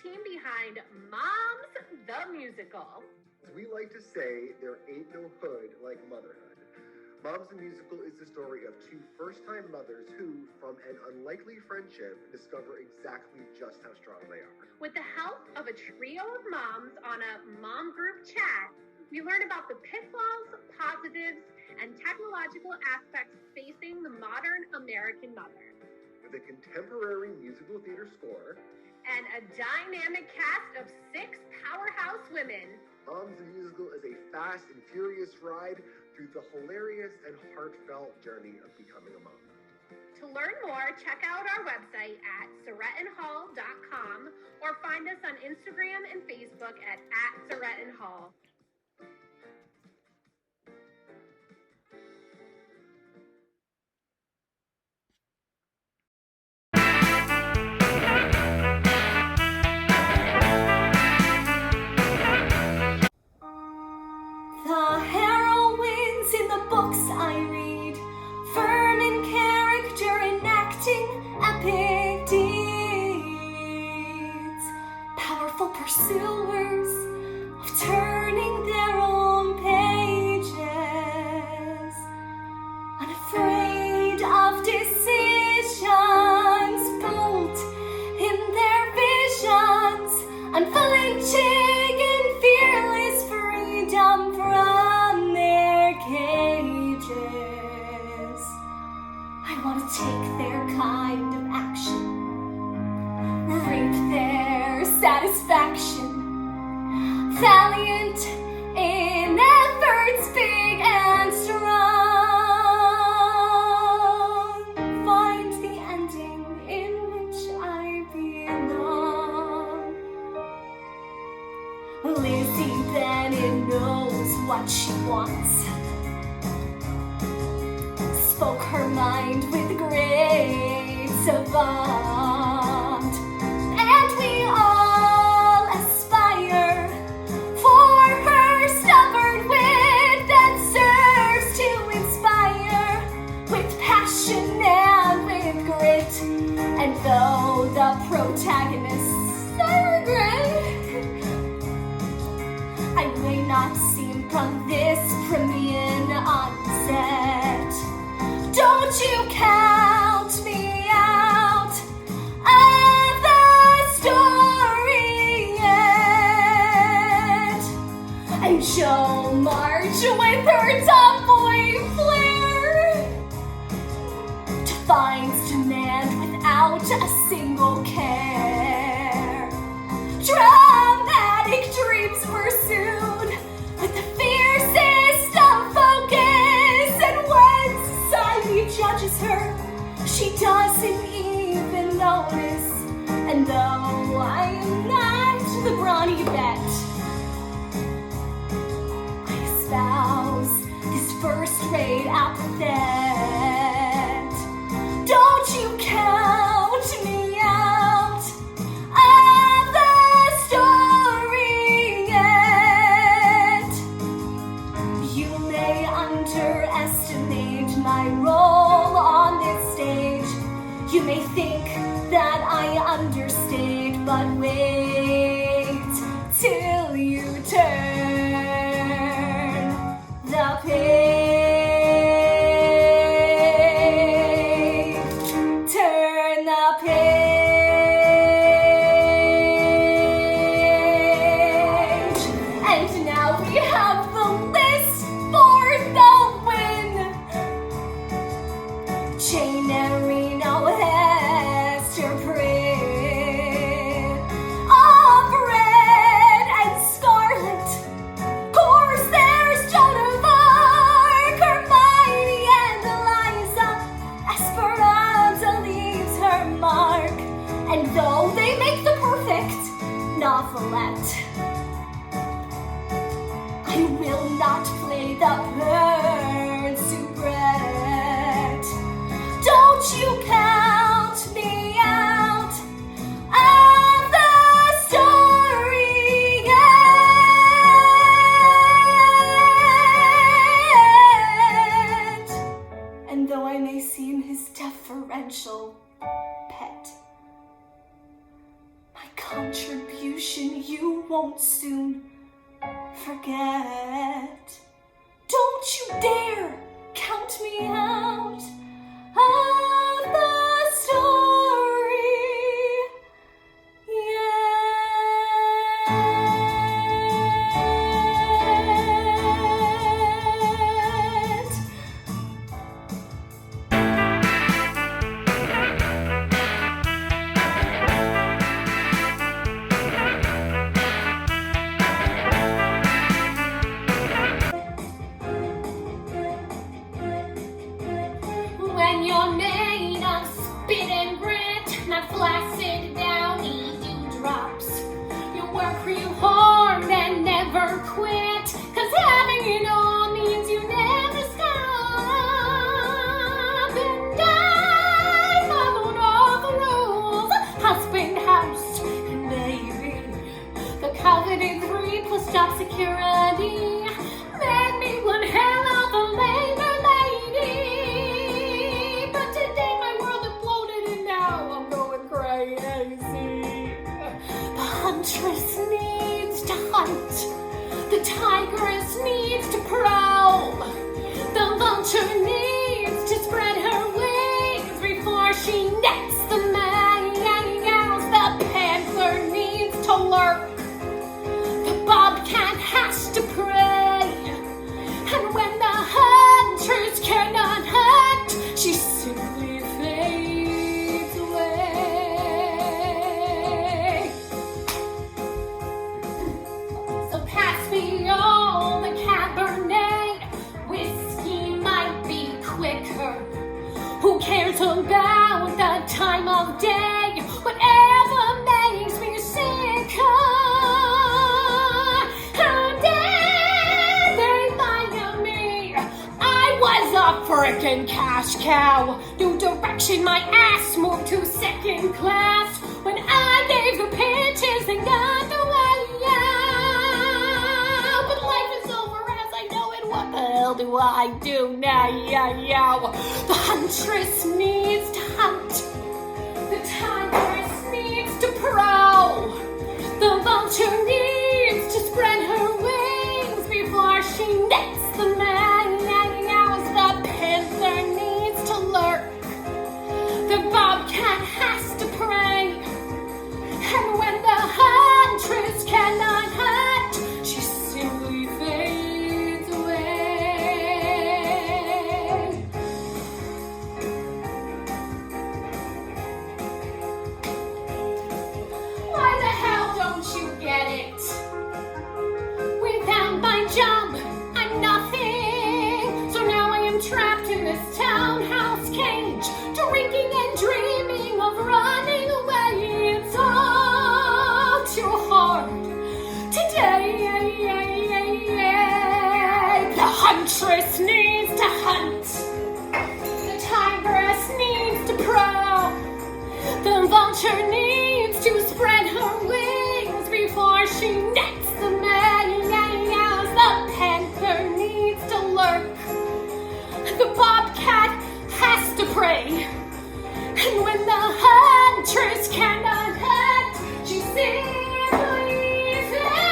team behind Moms, the Musical. As we like to say, there ain't no hood like motherhood. Moms the Musical is the story of two first-time mothers who, from an unlikely friendship, discover exactly just how strong they are. With the help of a trio of moms on a mom group chat, we learn about the pitfalls, positives, and technological aspects facing the modern American mother. With a contemporary musical theater score and a dynamic cast of 6 powerhouse women, Moms the Musical is a fast and furious ride through the hilarious and heartfelt journey of becoming a mom. To learn more, check out our website at SorettonHall.com or find us on Instagram and Facebook at SorettonHall. The heroines in the books I read, firm in character, enacting epic deeds, powerful pursuers of turning their own pages, unafraid of decisions, bold in their visions, unflinching in fearless freedom from their cages. I want to take their kind of action, reap their satisfaction, valiant in efforts big and strong. Find the ending in which I belong. Lizzie Bennet knows what she wants, spoke her mind with great savant, and we all aspire for her stubborn wit that serves to inspire with passion and with grit. And though the protagonists I regret, I may not seem from this premiere onset, don't you count me out of the story yet. And she'll march with her tomboy flair, defines demand without a single care. Dramatic dreams pursued with the fiercest of focus, and when society judges her, she doesn't even notice. And though I am not the brawny bet, I espouse this first-rate epithet. Don't you count me out of the story yet. You may underestimate my role on this stage. You may think that I understate, but wait till you turn the page. Turn the page. And now we have the list for the win. Jane Arena, Hester Prynne, of red and scarlet. Course there's Joan of Arc, Hermione and Eliza. Esperanza leaves her mark, and though they make the perfect novelette, I will not play the burn soubrette. Don't you count me out of the story yet. And though I may seem his deferential pet, my contribution you won't soon forget. Don't you dare count me out of the story yet. When you're made of spit and grit, not flaccid downy dewdrops, you work real hard and never quit, 'cause having it all means you never stop. And I followed all the rules, husband, house, and baby. The coveted 3+ job security made me one hell of a labor lady. But today my world imploded and now I'm going crazy. The huntress needs to hunt. The tigress needs to prowl. The vulture needs to spread her wings before she nets the mouse. The panther needs to lurk. The bobcat has to pray. And when the hunters cannot hunt, she simply fades away. So pass me all the Cabernet. Whiskey might be quicker. Who cares about the time of day? Whatever makes me sicker. How dare they fire me? I was a frickin' cash cow. New direction, my ass moved to second class. When I gave the pitches and got the way out. But life is over as I know it. What the hell do I do now? The huntress needs to hunt. The tigress needs to prowl. The vulture needs to spread her wings before she nets the mouse. The panther needs to lurk. The bobcat has to pray. And when the huntress cannot hunt, she simply fades away. Why the hell don't you get it? Without my job, I'm nothing. So now I am trapped in this townhouse cage, drinking and dreaming of running away. It's all too hard today. The huntress needs to hunt. The tigress needs to prowl. The vulture needs to spread her wings before she nets the mouse. The panther needs to lurk. The bobcat has to pray. And when the huntress cannot hunt, she simply fades away.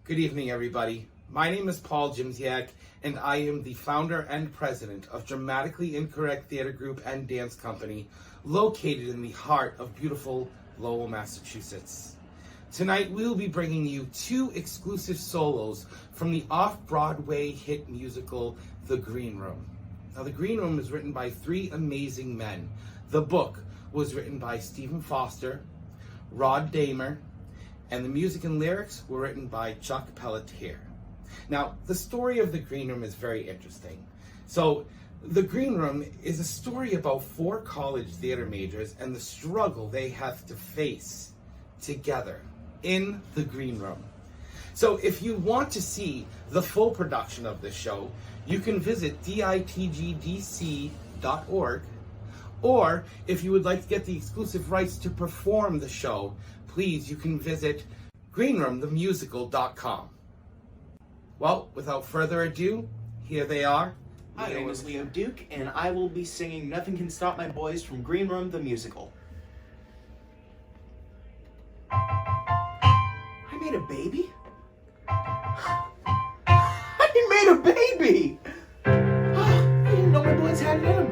Good evening, everybody. My name is Paul Jimziak, and I am the founder and president of Dramatically Incorrect Theater Group and Dance Company, located in the heart of beautiful Lowell, Massachusetts. Tonight, we will be bringing you 2 exclusive solos from the off-Broadway hit musical, The Green Room. Now, The Green Room is written by 3 amazing men. The book was written by Stephen Foster, Rod Damer, and the music and lyrics were written by Chuck Pelletier. Now, the story of The Green Room is very interesting. So, The Green Room is a story about 4 college theater majors and the struggle they have to face together in the green room. So if you want to see the full production of this show, you can visit ditgdc.org, or if you would like to get the exclusive rights to perform the show, please, you can visit greenroomthemusical.com. Well, without further ado, here they are. My name is Leo Duke, and I will be singing Nothing Can Stop My Boys from Green Room the Musical. I made a baby? I made a baby! I didn't know my boys had it in them.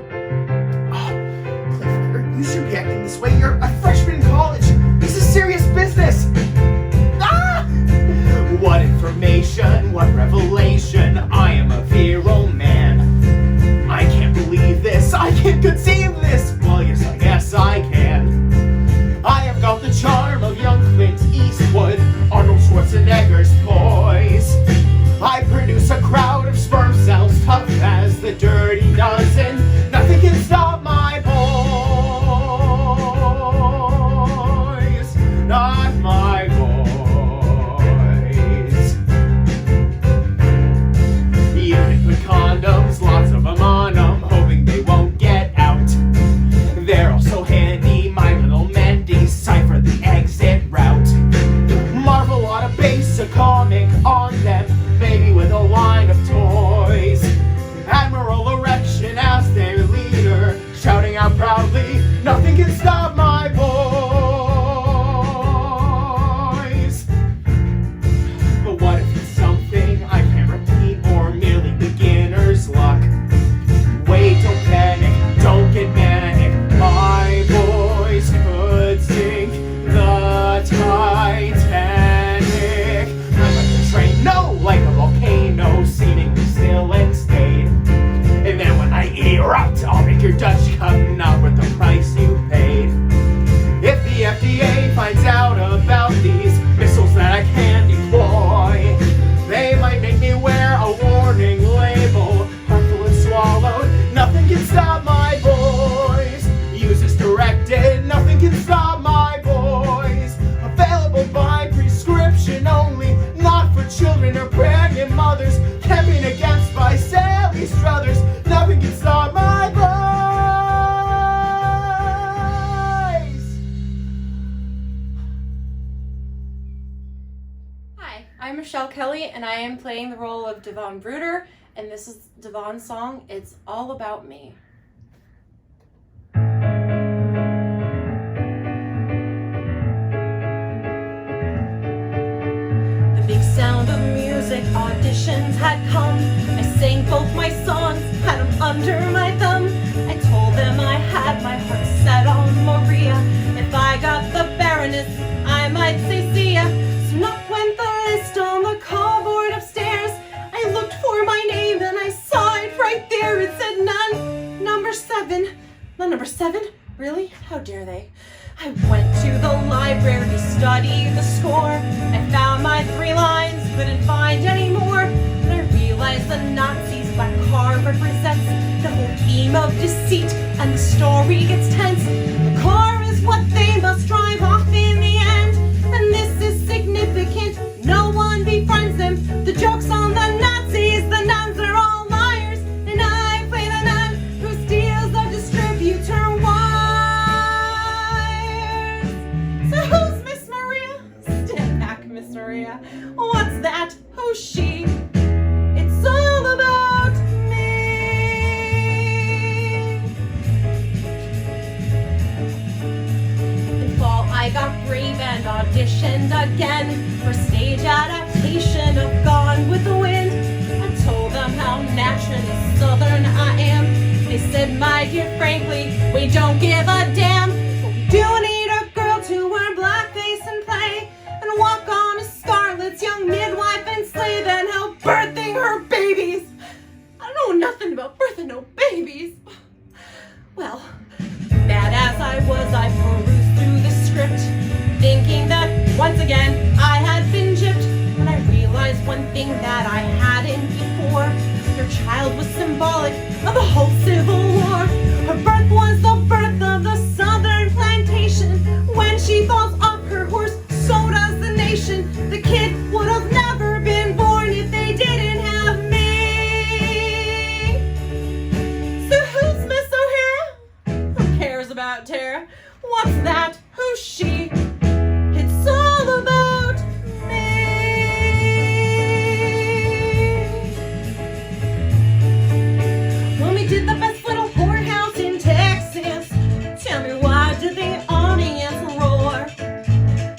Clifford, you should be acting this way. You're a freshman in college. This is serious business. What information, what revelation, I am a virile man. I can't believe this, I can't conceive this. Well, yes, I guess I can. I have got the charm of young Clint Eastwood, Arnold Schwarzenegger's poise. I produce a crowd of sperm cells tough as the Dirty Dozen. Nothing can stop my boys, not my boys. Condoms, lots of them on them, hoping they won't get out. They're also handy, my little men decipher the exit route. Marvel on a basic comic on them, maybe with a line of toys. Admiral Erection as their leader, shouting out proudly, nothing can stop my boys. But what if it's something I can't repeat or merely beginner's luck? Wait, don't panic, don't get manic. My boys could sink the Titanic. I'm like a train, no, like a volcano, seemingly still and stayed. And then when I erupt, I'll make your Dutch cup not worth the price you paid. If the FDA finds out about these missiles that I can deploy, they might make me wear a warning label, harmful and swallowed. Nothing can stop my boys. Use as directed. Nothing can stop my boys. Available by prescription only, not for children or pregnant mothers. Camping against by Sally Struthers. Nothing can stop my boys. Hi, I'm Michelle Kelly, and I am playing the role of Devon Bruder, and this is Devon's song, It's All About Me. The big sound of music, auditions had come. I sang both my songs, had them under my thumb. I told them I had my heart set on Maria. If I got the Baroness, I might say see ya. So knock went the list on the cardboard upstairs. I looked for my name and I saw it right there. It said none. Number 7. The number 7? Really? How dare they? I went to the library to study the score. I found my 3 lines, couldn't find any more. And I realized the Nazis' black car represents the whole theme of deceit, and the story gets tense. The car is what they must drive off in the end, and this is significant. No one befriends them. The joke's on the Nazis, the nuns are all liars, and I play the nun who steals the distributor wires. So who's Miss Maria? Stand back, Miss Maria. What's that? Who's she? It's all about me. In fall, I got brave and auditioned again for stage adaptation of Gone with the Wind. I told them how naturally southern I am. They said, my dear, frankly, we don't give a damn. But we do need a girl to wear blackface and play, and walk on a Scarlet's young midwife and slave, and help birthing her babies. I don't know nothing about birthing no babies. Well, bad as I was, I perused through the script, thinking that once again I had been gypped. When I realized one thing that I hadn't before, your child was symbolic of the whole Civil War. Her birth was the birth of the Southern plantation. When she falls off her horse, so does the nation. The kid would have never hear. What's that? Who's she? It's all about me. When we did the best little whorehouse in Texas, tell me why did the audience roar?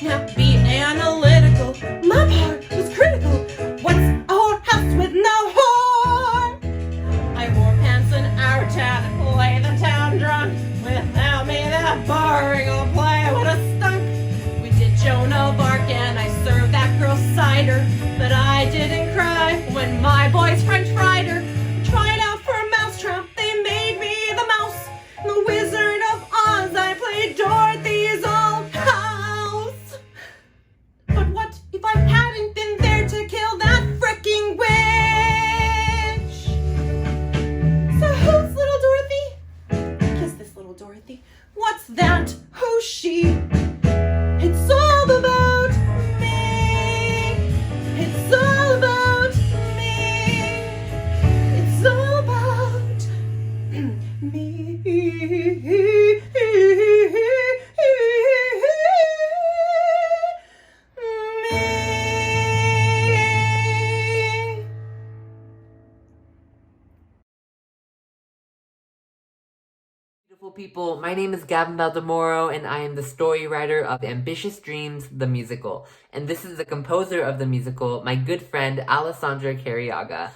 Now be analytical, my part was critical. What's a whorehouse with no whore? I wore pants and our chat and play the town drunk. Without me that barring will play with a stunk. We did Joan of Arc and I served that girl cider, but I didn't cry when my boys French fried her. Tried out for a mousetrap, they made me the mouse. The Wizard of Oz, I played Dorothy's old house. But what if I hadn't been there to kill that fricking witch? So who's little Dorothy? Kiss this little Dorothy. What's that? Who's she? It's all about me. It's all about me. It's all about me. Beautiful people, my name is Gavin Valdemoro and I am the story writer of Ambitious Dreams, the musical. And this is the composer of the musical, my good friend Alessandra Cariaga.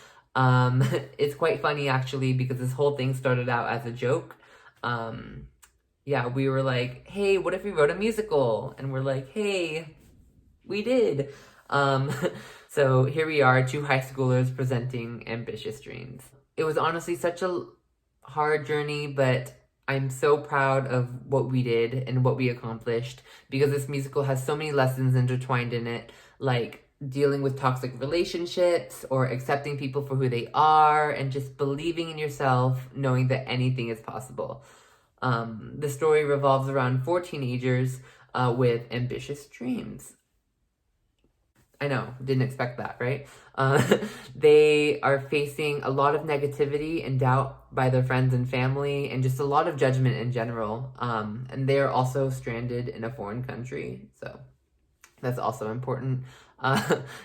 It's quite funny actually because this whole thing started out as a joke. Yeah, we were like, hey, what if we wrote a musical? And we're like, hey, we did. So here we are, two high schoolers presenting Ambitious Dreams. It was honestly such a hard journey, but I'm so proud of what we did and what we accomplished because this musical has so many lessons intertwined in it, like dealing with toxic relationships or accepting people for who they are and just believing in yourself, knowing that anything is possible. The story revolves around 4 teenagers with ambitious dreams. I know, didn't expect that, right? They are facing a lot of negativity and doubt by their friends and family and just a lot of judgment in general. And they're also stranded in a foreign country, so that's also important.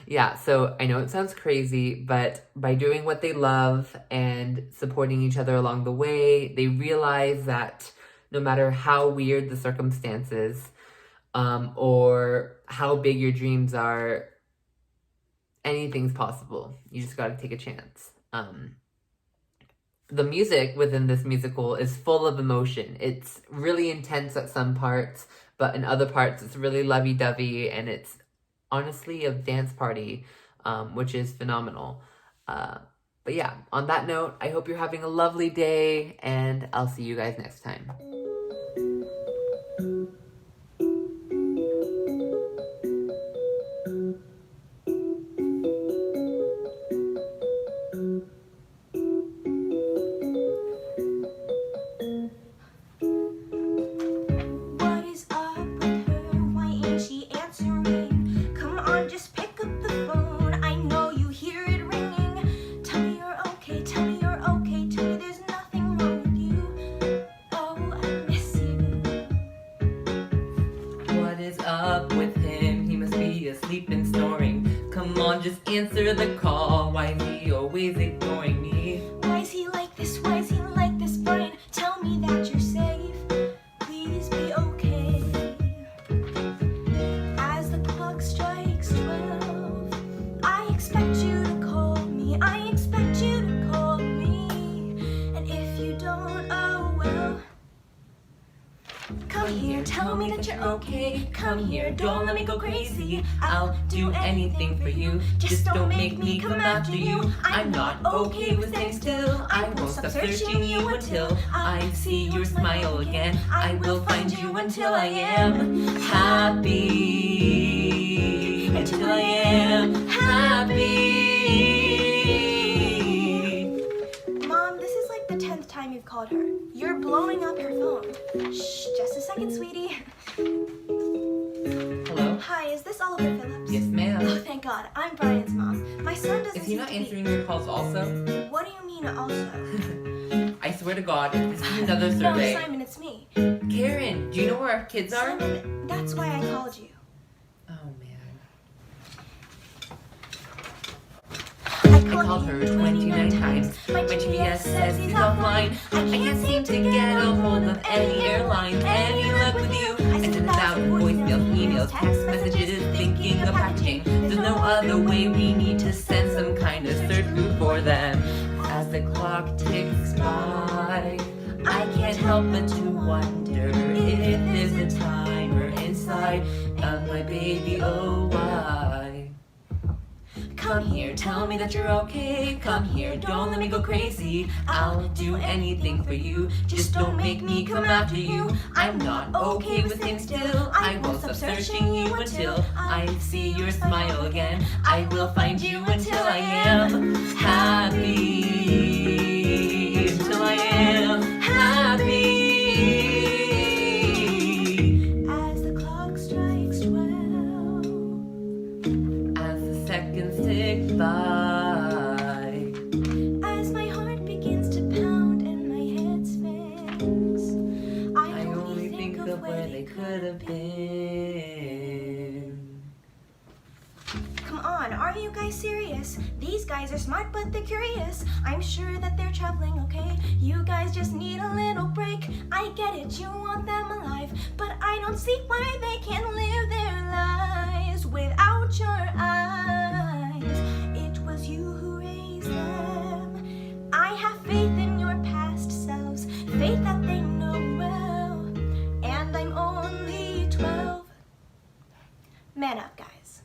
Yeah, so I know it sounds crazy, but by doing what they love and supporting each other along the way, they realize that no matter how weird the circumstances, or how big your dreams are, anything's possible. You just gotta take a chance. The music within this musical is full of emotion. It's really intense at some parts, but in other parts it's really lovey-dovey, and it's honestly a dance party, which is phenomenal. But yeah, on that note, I hope you're having a lovely day, and I'll see you guys next time. Just answer the call. Why is he always ignoring me? Why is he like this? Why is he like this? Brian, tell me that you're safe. Please be okay. As the clock strikes 12, I expect you to call me. I expect you to call me. And if you don't, oh well. Come here, tell me that you're okay. Come here, don't let me go crazy. I'll do anything for you. Just don't make me come after you. I'm not okay with staying still. I won't stop searching you until I see your smile again. I will find you until I am happy. Until I am happy. Mom, this is like the 10th time you've called her. You're blowing up her phone. Shh, just a second, sweetie. Hello? Hi, is this Oliver Phillips? Yes, ma'am. Oh, thank God. I'm Brian's mom. My son doesn't Is he not answering your calls also? What do you mean, also? I swear to God, if this is another No, survey. Simon, it's me. Can Karen, do you know where our kids are? Simon, that's why I called you. Oh, man. I I called her 29 times. My GPS says he's offline. I can't seem to get a hold of any airline. Any luck with you? I sent 1,000 voicemails, emails, text messages, thinking of packaging. There's no other way, we need to send some kind of search group for them. As the clock ticks by, I can't help but to wonder if there's a timer inside of my baby, oh why? Come here, tell me that you're okay. Come here, don't let me go crazy. I'll do anything for you, just don't make me come after you. I'm not okay with things still. I won't stop searching you until I see your smile again. I will find you until I am happy. Until I am happy. As the clock strikes 12, As the seconds tick by, as my heart begins to pound and my head spins, I only think of where they could have been. Come on, are you guys serious? These guys are smart, but they're curious. I'm sure that they're traveling, okay? You guys just need a little break. I get it, you want them alive, but I don't see why they can't live their lives without your eyes. It was you who raised them. I have faith in your past selves, faith that they know well, and I'm only 12. Man up, guys.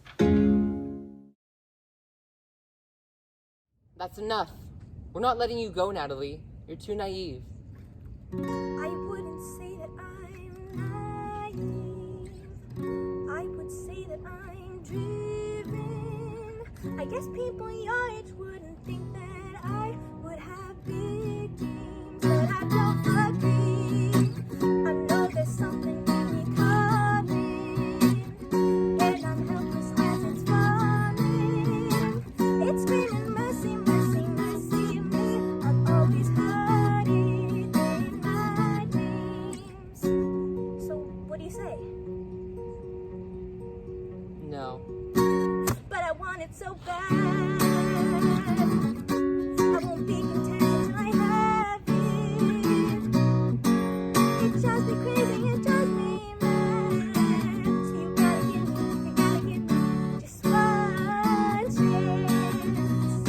That's enough. We're not letting you go, Natalie. You're too naive. I wouldn't say that I'm naive. I would say that I'm driven. I guess people your age wouldn't think that I would have big dreams, but I don't agree. I know there's something in me coming, and I'm helpless as it's falling. It's screaming mercy, mercy, mercy me. I've always heard it in my dreams. So what do you say? No. But I want it so bad. I won't be content until I have it. It drives me crazy, it drives me mad. So you gotta give me just one chance.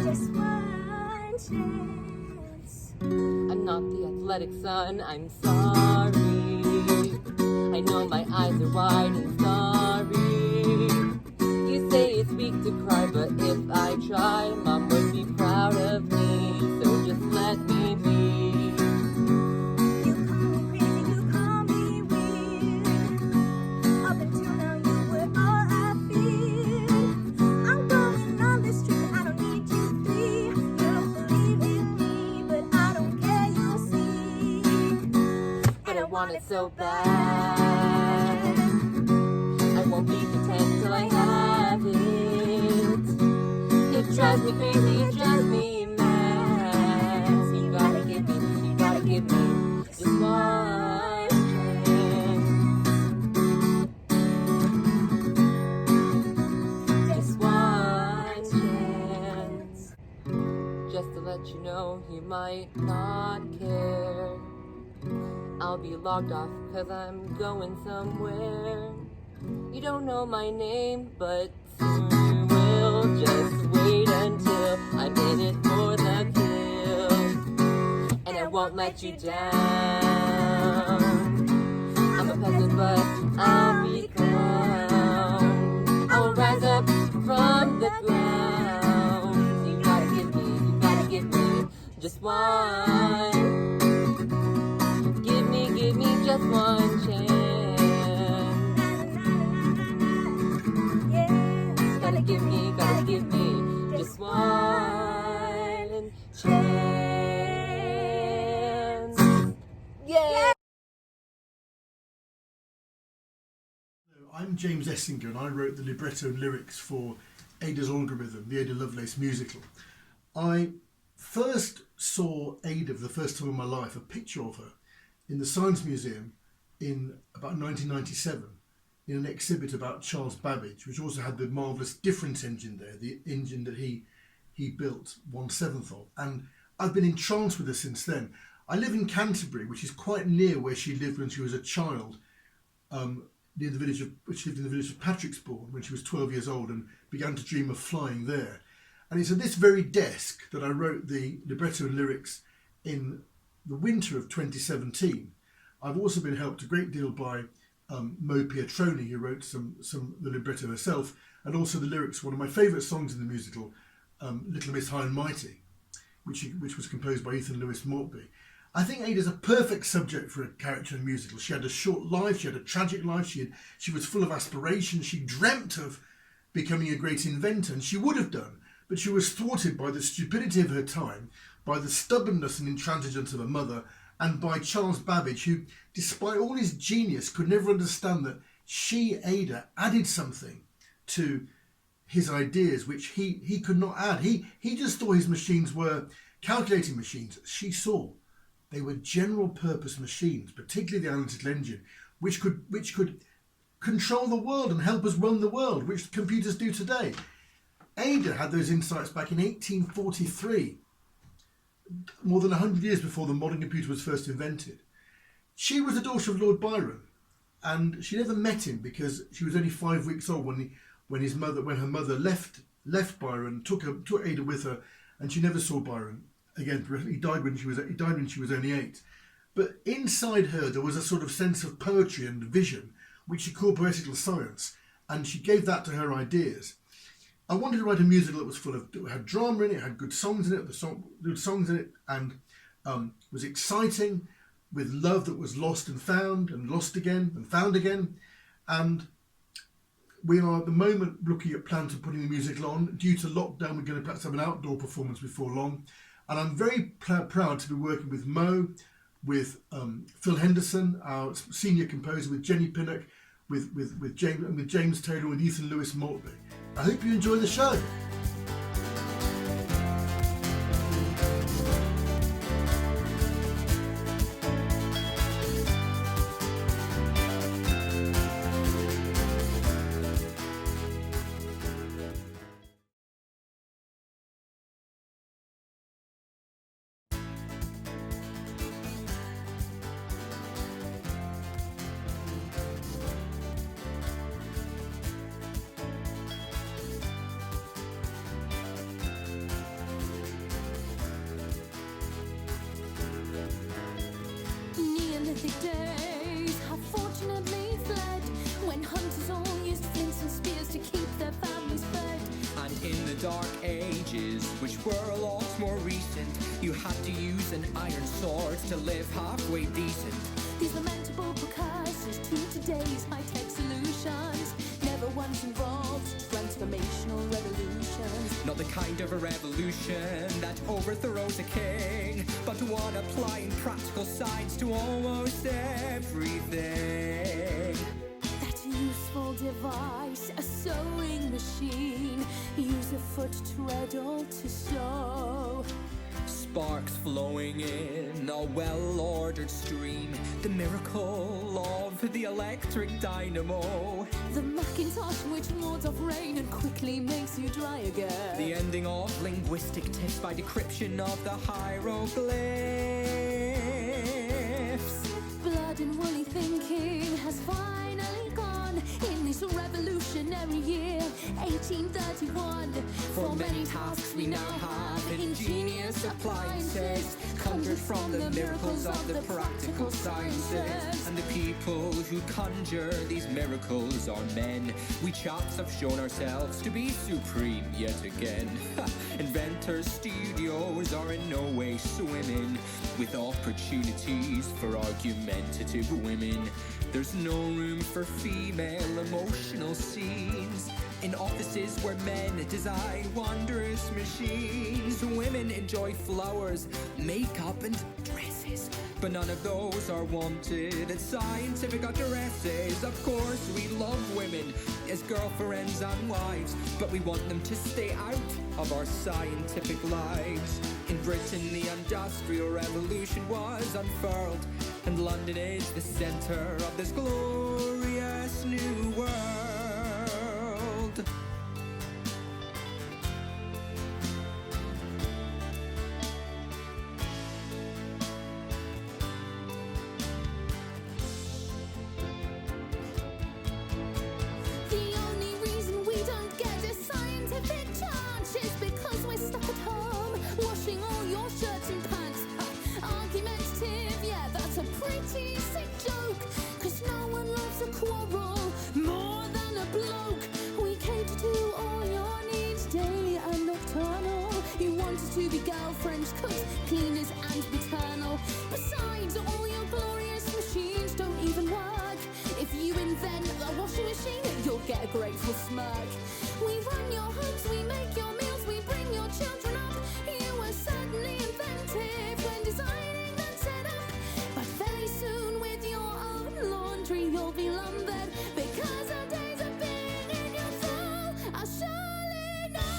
Just one chance. I'm not the athletic son, I'm sorry. I know my eyes are wide and sorry. You say it's weak to cry, but if I try, Mom would be proud of me. So just let me be. You call me crazy, you call me weird. Up until now you were all I feared. I'm going on this trip, I don't need you three. You don't believe in me, but I don't care, you'll see. But I want it so bad. I won't be content till I have it. It drives me crazy, it drives me mad. So you gotta give me just one chance. Just one chance. Just to let you know, you might not care. I'll be logged off 'cause I'm going somewhere. You don't know my name, but soon you will. Just wait until I'm in it for the kill. And I won't let you down. I'm a peasant, but I'll be crowned. I will rise up from the ground. You gotta give me just one. Give me just one chance. Yeah. Gotta give me just one chance. Yeah. I'm James Essinger and I wrote the libretto and lyrics for Ada's Algorithm, the Ada Lovelace musical. I first saw Ada for the first time in my life, a picture of her in the Science Museum in about 1997 in an exhibit about Charles Babbage, which also had the marvellous difference engine there, the engine that he built 1/7 of. And I've been entranced with her since then. I live in Canterbury, which is quite near where she lived when she was a child, near the village of, which lived in the village of Patricksbourne when she was 12 years old and began to dream of flying there. And it's at this very desk that I wrote the libretto and lyrics in the winter of 2017. I've also been helped a great deal by Mo Pietroni, who wrote the libretto herself, and also the lyrics, one of my favourite songs in the musical, Little Miss High and Mighty, which was composed by Ethan Lewis Maltby. I think Ada's a perfect subject for a character in a musical. She had a short life, she had a tragic life, she was full of aspiration, she dreamt of becoming a great inventor, and she would have done, but she was thwarted by the stupidity of her time, by the stubbornness and intransigence of her mother, and by Charles Babbage, who, despite all his genius, could never understand that she, Ada, added something to his ideas which he could not add. He just thought his machines were calculating machines. She saw they were general purpose machines, particularly the analytical engine, which could control the world and help us run the world, which computers do today. Ada had those insights back in 1843, more than 100 years before the modern computer was first invented. She was the daughter of Lord Byron, and she never met him because she was only 5 weeks old when her mother left Byron, took Ada with her, and she never saw Byron again. He died when she was only 8. But inside her there was a sort of sense of poetry and vision, which she called poetical science, and she gave that to her ideas. I wanted to write a musical that was had drama in it, had good songs in it, and was exciting, with love that was lost and found, and lost again and found again. And we are at the moment looking at plans of putting the musical on. Due to lockdown, we're going to perhaps have an outdoor performance before long. And I'm very proud to be working with Mo, with Phil Henderson, our senior composer, with Jenny Pinnock, with James Taylor, with Ethan Lewis Maltby. I hope you enjoy the show. Neolithic days have fortunately fled, when hunters all used flints and spears to keep their families fed. And in the dark ages, which were a lot more recent, you had to use an iron sword to live halfway decent. These lamentable precursors to today's high-tech solutions never once involved transformational revolutions. Not the kind of a revolution that overthrows a king, but one applying practical science to almost everything. That useful device, a sewing machine, use a foot treadle to sew. Sparks flowing in a well-ordered stream, the miracle of the electric dynamo. The Macintosh which wards off rain and quickly makes you dry again. The ending of linguistic tips by decryption of the hieroglyphs. Blood and woolly thinking has finally gone in this revolutionary year, 1831. For many tasks we now have ingenious appliances, conjured from the miracles of the practical sciences. And the people who conjure these miracles are men. We chaps have shown ourselves to be supreme yet again. Inventors' studios are in no way swimming with opportunities for argumentative women. There's no room for female emotional scenes in offices where men design wondrous machines. Women enjoy flowers, makeup and dresses, but none of those are wanted. It's scientific addresses. Of course, we love women as girlfriends and wives, but we want them to stay out of our scientific lives. In Britain, the Industrial Revolution was unfurled, and London is the center of this glorious new world. The only reason we don't get a scientific charge is because we're stuck at home, washing all your shirts and pants. Argumentative, yeah, that's a pretty sick joke, 'cause no one loves a quarrel more than a bloke. We cater to all your needs, daily and nocturnal. You want us to be girlfriends, cooks, cleaners and maternal. Besides, all your glorious machines don't even work. If you invent a washing machine, you'll get a grateful smirk. We run your homes, we make your meals, we bring your children up. You were certainly inventive when designing that setup. But very soon with your own laundry, you'll be lumbered, because our days of being in your soul are surely numbered.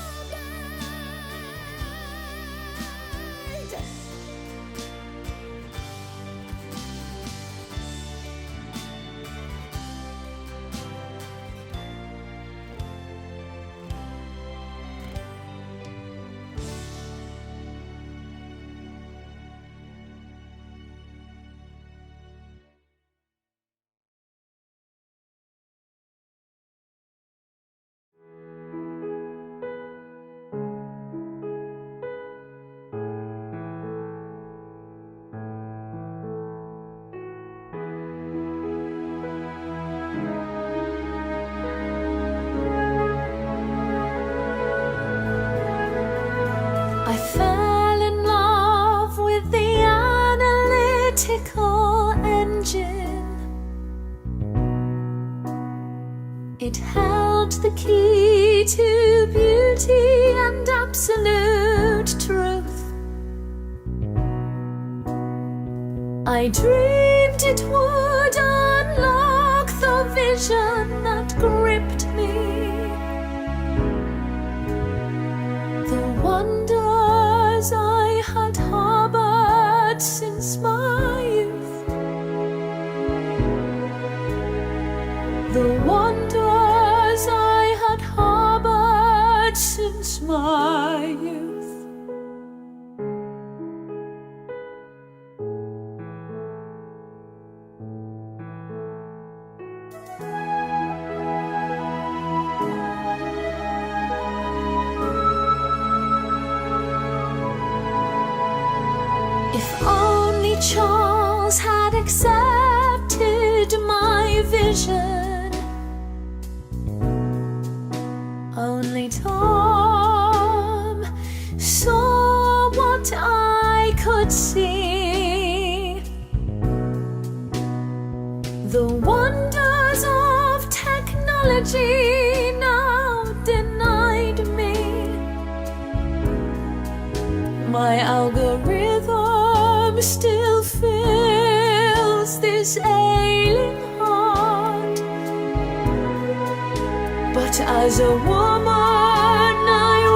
I fell in love with the analytical engine. It held the key to beauty and absolute truth. I dreamed it would unlock the vision that gripped me. The wonders I had harbored since my youth. The wonders I had harbored since my youth. If only Charles had accepted my vision. Only Tom saw what I could see. The wonders of technology now denied me. My algorithm still fills this ailing heart. But as a woman, I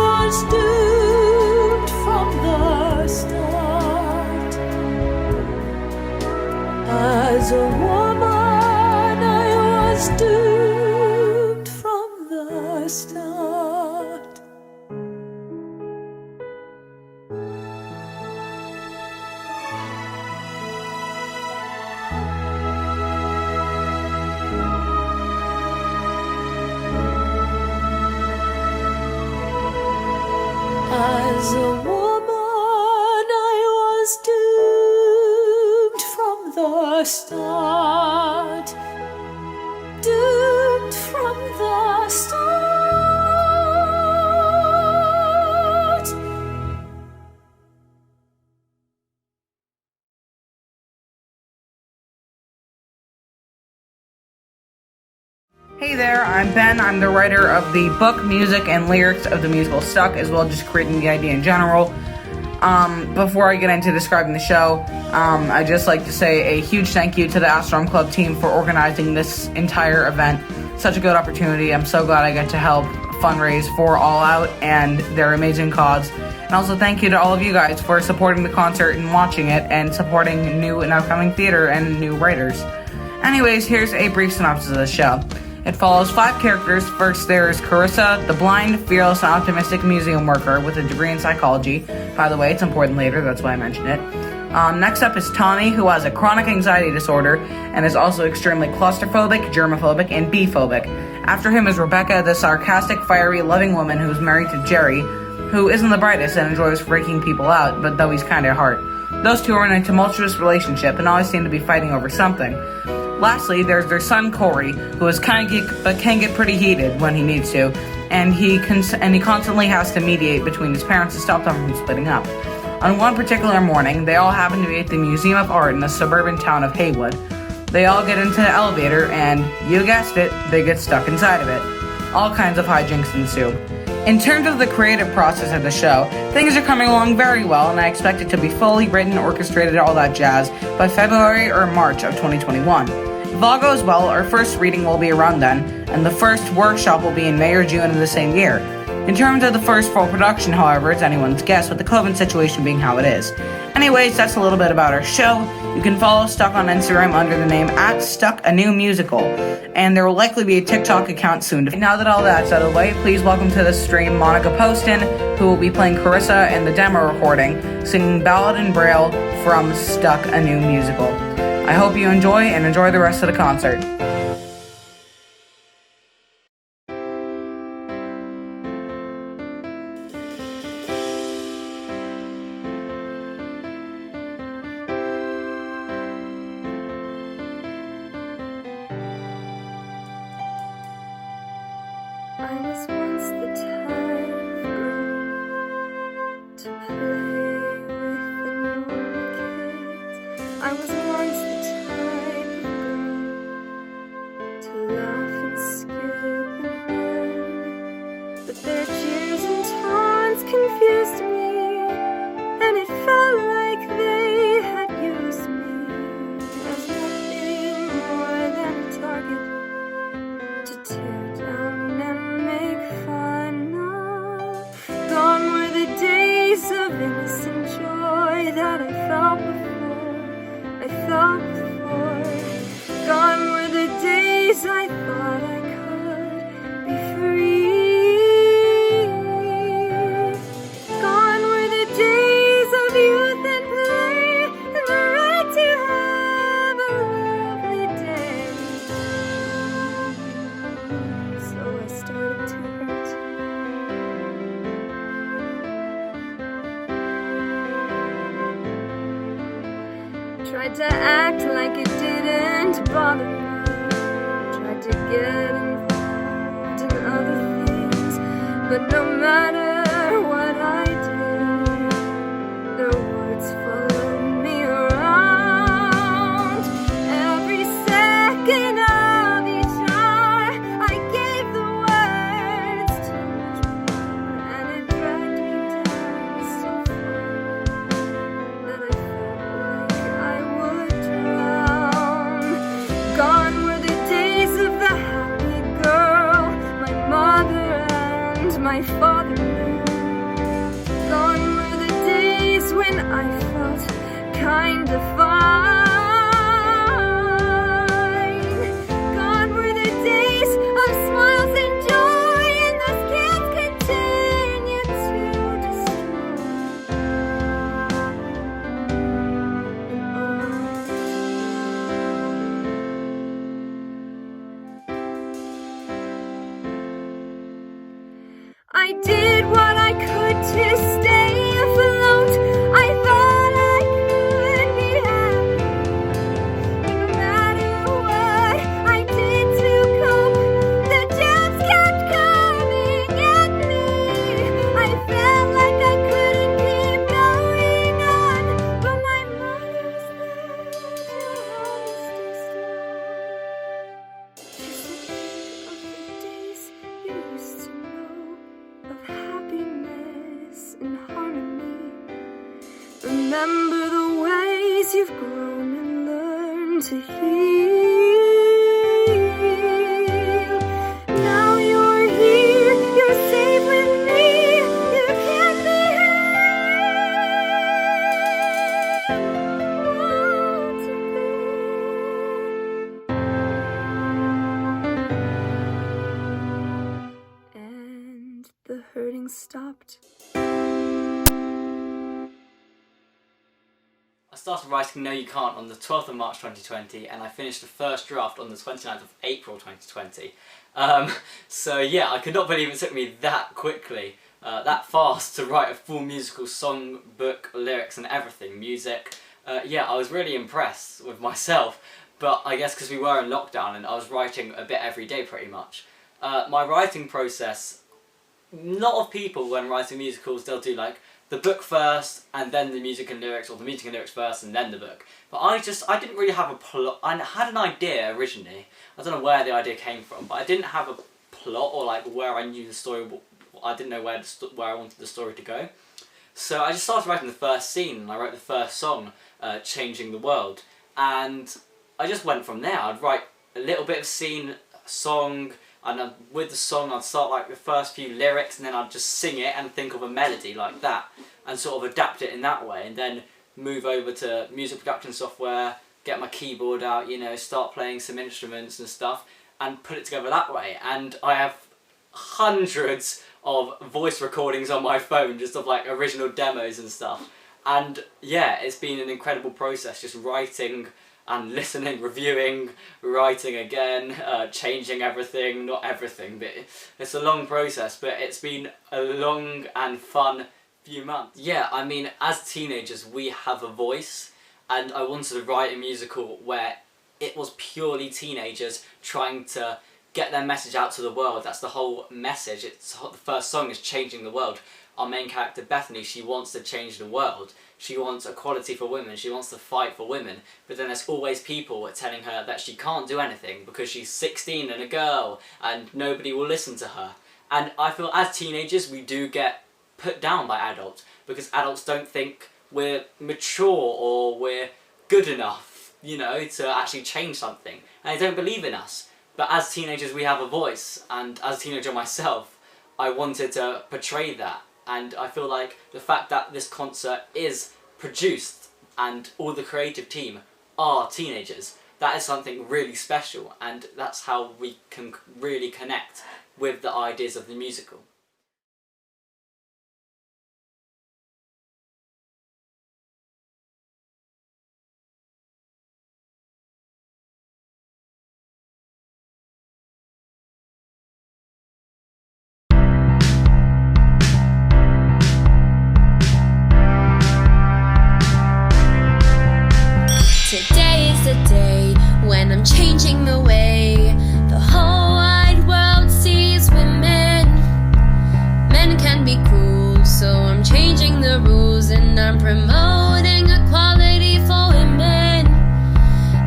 was doomed from the start. As a woman, I was doomed from the start. As a woman, I was doomed from the start. Doomed from the start. Hey there, I'm Ben. I'm the writer of the book, music, and lyrics of the musical Stuck, as well as just creating the idea in general. Before I get into describing the show, I'd just like to say a huge thank you to the Astrom Club team for organizing this entire event. Such a good opportunity. I'm so glad I get to help fundraise for All Out and their amazing cause. And also thank you to all of you guys for supporting the concert and watching it and supporting new and upcoming theater and new writers. Anyways, here's a brief synopsis of the show. It follows 5 characters. First, there's Carissa, the blind, fearless, and optimistic museum worker with a degree in psychology. By the way, it's important later, that's why I mentioned it. Next up is Tommy, who has a chronic anxiety disorder and is also extremely claustrophobic, germophobic, and bee-phobic. After him is Rebecca, the sarcastic, fiery, loving woman who's married to Jerry, who isn't the brightest and enjoys freaking people out, but though he's kinda hard. Those two are in a tumultuous relationship and always seem to be fighting over something. Lastly, there's their son Corey, who is kind of geek, but can get pretty heated when he needs to, and he constantly has to mediate between his parents to stop them from splitting up. On one particular morning, they all happen to be at the Museum of Art in the suburban town of Haywood. They all get into the elevator, and, you guessed it, they get stuck inside of it. All kinds of hijinks ensue. In terms of the creative process of the show, things are coming along very well, and I expect it to be fully written, orchestrated, all that jazz, by February or March of 2021. If all goes well, our first reading will be around then, and the first workshop will be in May or June of the same year. In terms of the first full production, however, it's anyone's guess, with the COVID situation being how it is. Anyways, that's a little bit about our show. You can follow Stuck on Instagram under the name @StuckANewMusical, and there will likely be a TikTok account soon. Now that all that's out of the way, please welcome to the stream Monica Poston, who will be playing Carissa in the demo recording, singing Ballad in Braille from Stuck a New Musical. I hope you enjoy the rest of the concert. I was once the type girl to play with the normal kids. I was once the type girl to laugh and skip and run. But their cheers and taunts confused me, and it felt like they had used me as nothing more than a target to tear down and make fun of. Gone were the days of innocent joy that I felt before. Gone were the days I thought I could be free. Gone were the days of youth and play and the right to have a lovely day. So I started to hurt. Tried to act like it didn't bother me. Tried to get involved in other things, but no matter what I did, their words followed me around. Every second of each hour, I gave the words too much power, and it dragged me down so far that I felt like I would drown. Gone were the days of the happy girl my mother and my father knew. Gone were the days when I felt kind of fine. Gone were the days of smiles and joy, and those kids continue to destroy. I did what I could to stay afloat. I thought I could be happy. Remember the ways you've grown and learned to heal. Now you're here, you're safe with me. You can't be and the hurting stopped. I started writing No You Can't on the 12th of March 2020, and I finished the first draft on the 29th of April 2020. So yeah, I could not believe it took me that quickly, that fast, to write a full musical song, book, lyrics and everything, music. Yeah, I was really impressed with myself, but I guess because we were in lockdown and I was writing a bit every day pretty much. My writing process, a lot of people when writing musicals, they'll do like the book first and then the music and lyrics, or the music and lyrics first and then the book. But I didn't really have a plot. I had an idea originally. I don't know where the idea came from, but I didn't have a plot or like where I knew the story. I didn't know where I wanted the story to go. So I just started writing the first scene, and I wrote the first song, Changing the World. And I just went from there. I'd write a little bit of scene, song, and with the song I'd start like the first few lyrics, and then I'd just sing it and think of a melody like that and sort of adapt it in that way, and then move over to music production software, get my keyboard out, you know, start playing some instruments and stuff and put it together that way. And I have hundreds of voice recordings on my phone just of like original demos and stuff, and yeah, it's been an incredible process just writing and listening, reviewing, writing again, changing everything, not everything, but it's a long process, but it's been a long and fun few months. Yeah, I mean, as teenagers we have a voice, and I wanted to write a musical where it was purely teenagers trying to get their message out to the world. That's the whole message. The first song is Changing the World. Our main character Bethany, she wants to change the world. She wants equality for women, she wants to fight for women, but then there's always people telling her that she can't do anything because she's 16 and a girl and nobody will listen to her. And I feel as teenagers we do get put down by adults because adults don't think we're mature or we're good enough, you know, to actually change something, and they don't believe in us. But as teenagers we have a voice, and as a teenager myself I wanted to portray that. And I feel like the fact that this concert is produced and all the creative team are teenagers, that is something really special, and that's how we can really connect with the ideas of the musical. Today is the day when I'm changing the way the whole wide world sees women. Men can be cruel, so I'm changing the rules and I'm promoting equality for women.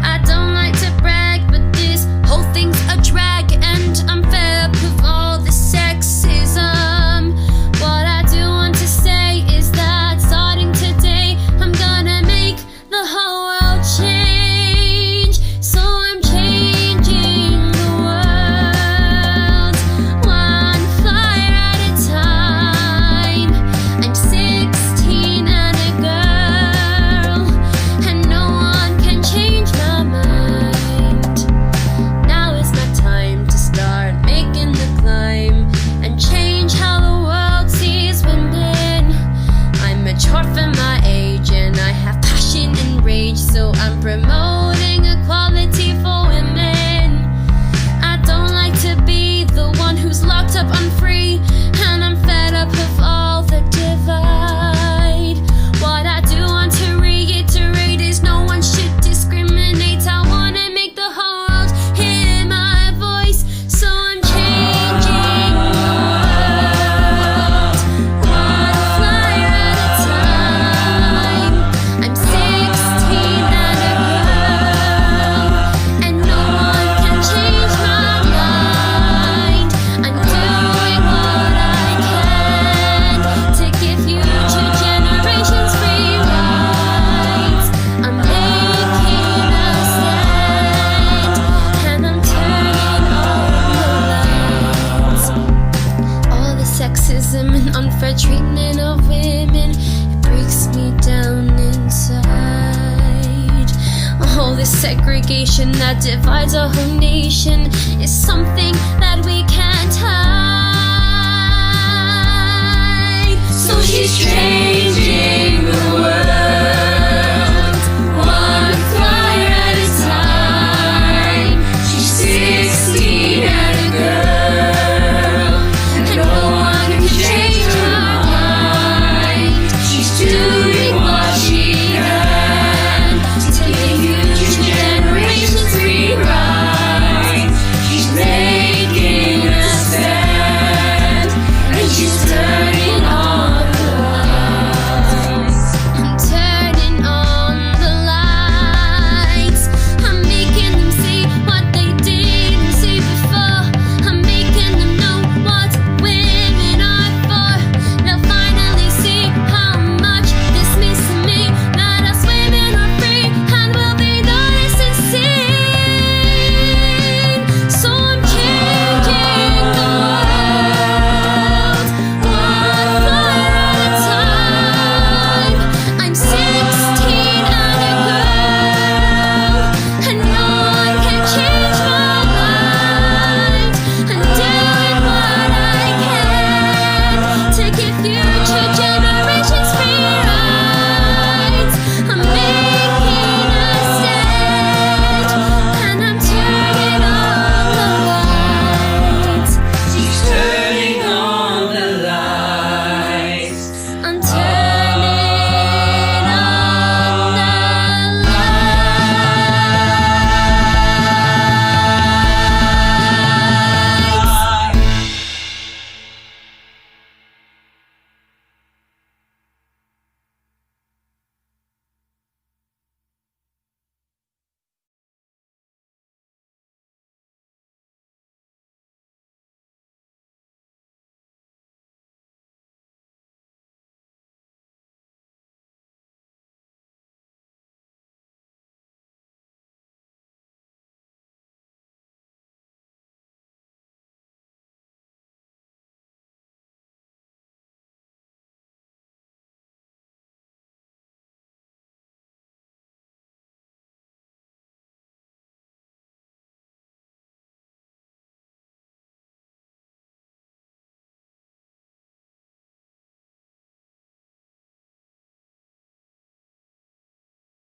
I don't like to brag, but this whole thing's a drag, and I'm fed up with all the sexism. What I do want to say is that starting today, I'm gonna make the whole world change. So I'm changing the world, one fire at a time. I'm 16 and a girl, and no one can change my mind. Now is my time to start making the climb and change how the world sees women. I'm mature for my age and I have passion and rage, so I'm promoting equality for women. I don't like to be the one who's locked up, I'm free, and I'm fed up with all the divide. What I do want to reiterate is no one should discriminate. I wanna make the whole world hear my voice, so I'm changing the world, one flyer at a time. I'm 16 and a girl, the segregation that divides a whole nation is something that we can't hide. So she's changing the world, one flyer at a time. She's 16 and a girl, and no one can change her mind. She's doing what she can to give future generations free rights. She's making a stand, and she's turning on the lights. I'm turning on the lights. I'm making them see what they didn't see before. I'm making them know what women are for. They'll finally see how much this means to me. That us women are free and will be noticed and seen. So I'm changing the world, one flyer at a time. I'm 16 and a girl, and no one can change my mind. I'm doing what I can to give future generations free rights. I'm making a stand, and I'm turning on the lights. She's turning on the lights. I'm turning on the lights.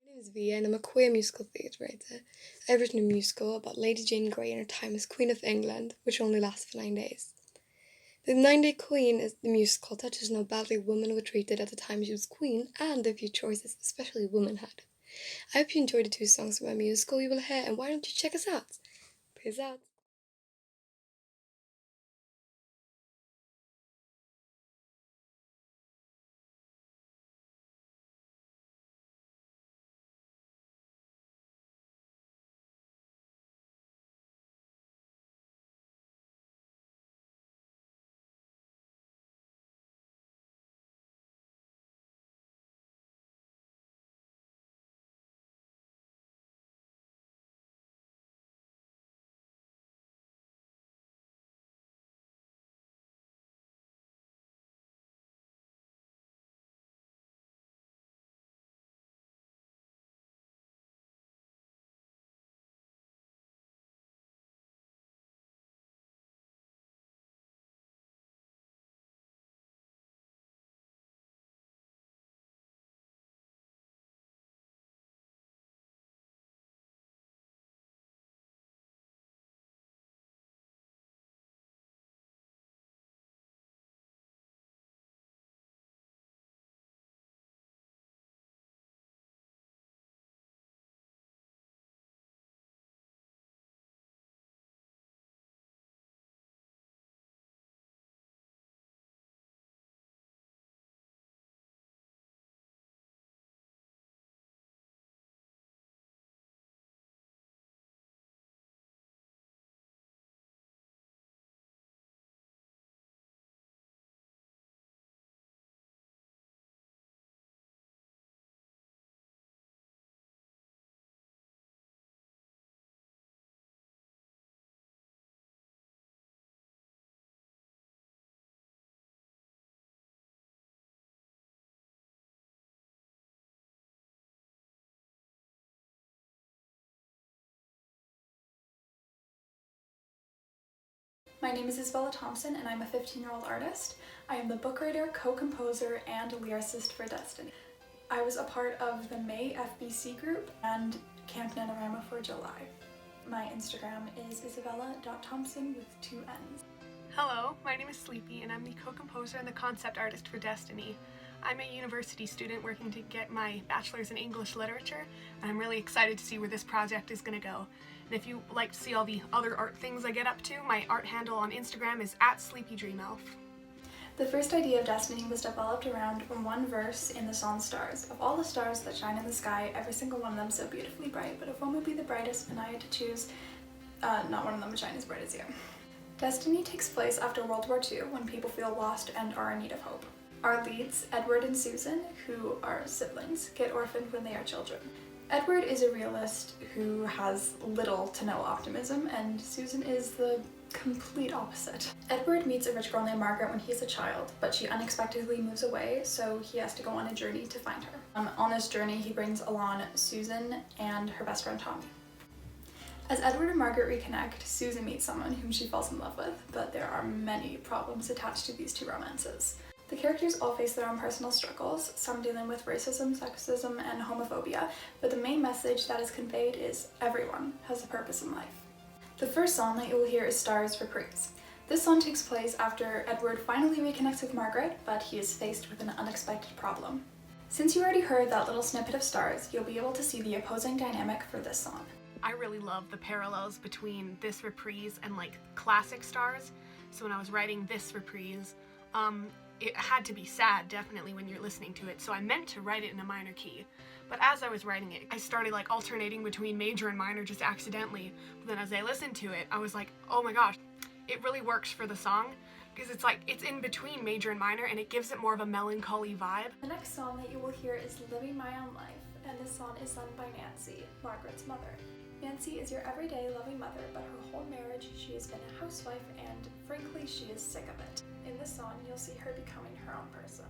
My name is Via and I'm a queer musical theatre writer. I've written a musical about Lady Jane Grey in her time as Queen of England, which only lasts for 9 days. The 9-Day Queen is the musical touches on how badly women were treated at the time she was queen and the few choices, especially women, had. I hope you enjoyed the 2 songs of my musical you will hear, and why don't you check us out? Peace out. My name is Isabella Thompson and I'm a 15-year-old artist. I am the book writer, co-composer, and lyricist for Destiny. I was a part of the May FBC group and Camp NaNoWriMo for July. My Instagram is isabella.thompson with 2 N's. Hello, my name is Sleepy and I'm the co-composer and the concept artist for Destiny. I'm a university student working to get my bachelor's in English literature, and I'm really excited to see where this project is going to go. And if you like to see all the other art things I get up to, my art handle on Instagram is @SleepyDreamElf. The first idea of Destiny was developed around one verse in the song Stars. Of all the stars that shine in the sky, every single one of them so beautifully bright, but if one would be the brightest and I had to choose, not one of them would shine as bright as you. Destiny takes place after World War II when people feel lost and are in need of hope. Our leads, Edward and Susan, who are siblings, get orphaned when they are children. Edward is a realist who has little to no optimism, and Susan is the complete opposite. Edward meets a rich girl named Margaret when he's a child, but she unexpectedly moves away, so he has to go on a journey to find her. On this journey, he brings along Susan and her best friend Tommy. As Edward and Margaret reconnect, Susan meets someone whom she falls in love with, but there are many problems attached to these two romances. The characters all face their own personal struggles, some dealing with racism, sexism, and homophobia, but the main message that is conveyed is everyone has a purpose in life. The first song that you will hear is Stars Reprise. This song takes place after Edward finally reconnects with Margaret, but he is faced with an unexpected problem. Since you already heard that little snippet of Stars, you'll be able to see the opposing dynamic for this song. I really love the parallels between this reprise and like classic Stars. So when I was writing this reprise, it had to be sad, definitely, when you're listening to it, so I meant to write it in a minor key. But as I was writing it, I started like alternating between major and minor just accidentally. But then as I listened to it, I was like, oh my gosh, it really works for the song, because it's like, it's in between major and minor, and it gives it more of a melancholy vibe. The next song that you will hear is Living My Own Life, and this song is sung by Nancy, Margaret's mother. Nancy is your everyday loving mother, but her whole marriage she has been a housewife and frankly she is sick of it. In this song you'll see her becoming her own person.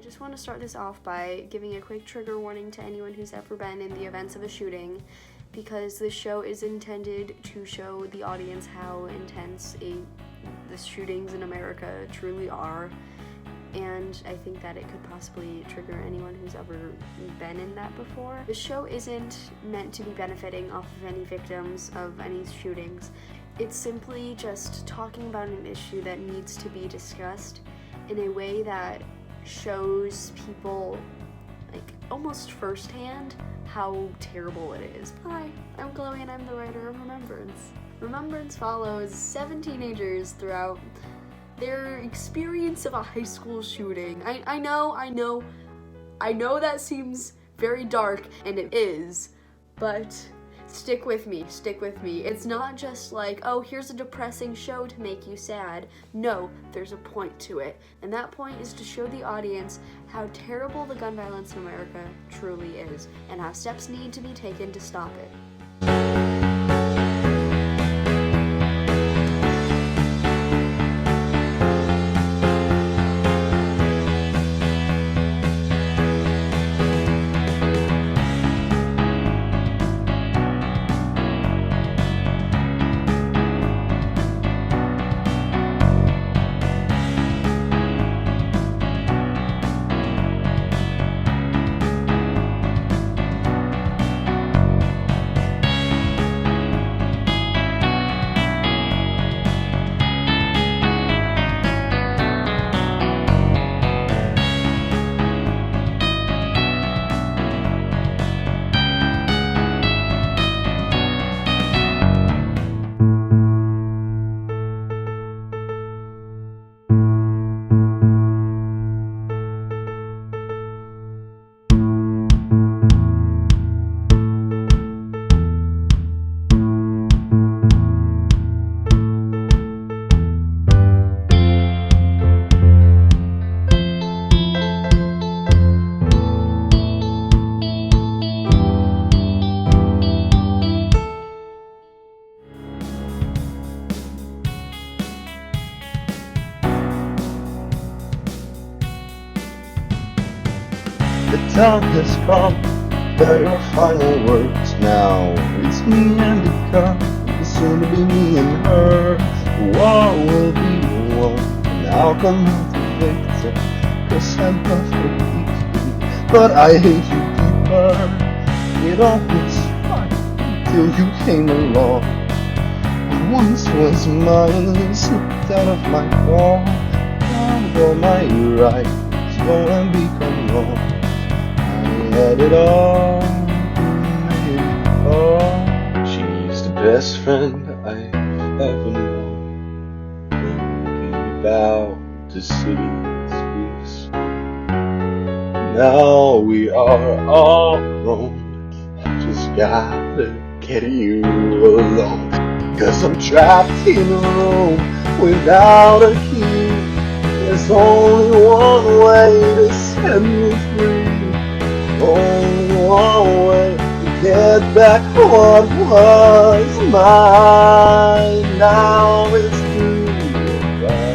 just want to start this off by giving a quick trigger warning to anyone who's ever been in the events of a shooting, because this show is intended to show the audience how intense the shootings in America truly are, and I think that it could possibly trigger anyone who's ever been in that before. The show isn't meant to be benefiting off of any victims of any shootings. It's simply just talking about an issue that needs to be discussed in a way that shows people, like, almost firsthand how terrible it is. Hi, I'm Chloe and I'm the writer of Remembrance. Remembrance follows 7 teenagers throughout their experience of a high school shooting. I know that seems very dark, and it is, but stick with me. It's not just like, oh, here's a depressing show to make you sad. No, there's a point to it, and that point is to show the audience how terrible the gun violence in America truly is, and how steps need to be taken to stop it. The time has come for your final words now. It's me and the car, it's soon to be me and her. The war will be won, and I'll come out the victor, 'cause I'm perfectly free. But I hate you deeper. It all was fine until you came along. What once was mine slipped out of my paw. Now all my rights go and become wrong. I had it all, made it all. She's the best friend I've ever known. Thinking about to see his face. Now we are all grown. Just gotta get you alone. 'Cause I'm trapped in a room without a key. There's only one way to set me free. Only one way to get back what was mine. Now it's goodbye.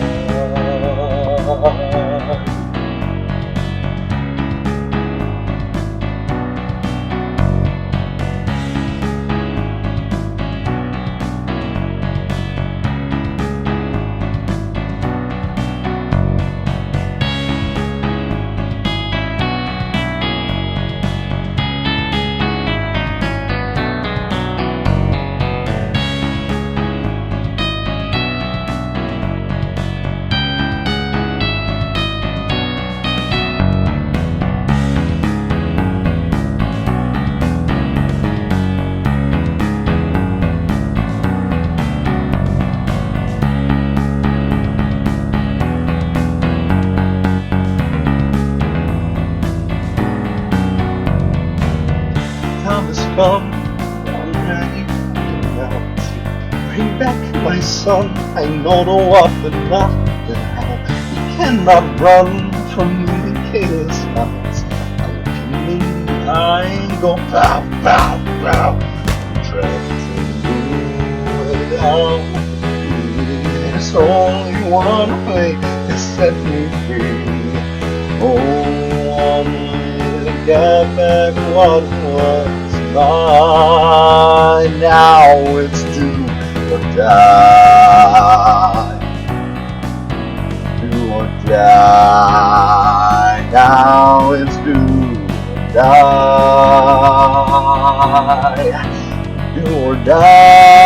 Come, I'm ready now to bring back my son. I know the what but not the how. He cannot run from the chaos house. I look him in the eye and go pow, pow, pow. Trapped in without there's only one way to set me free. Oh, get back what was mine. Now it's do or die. Do or die. Now it's do or die. Do or die.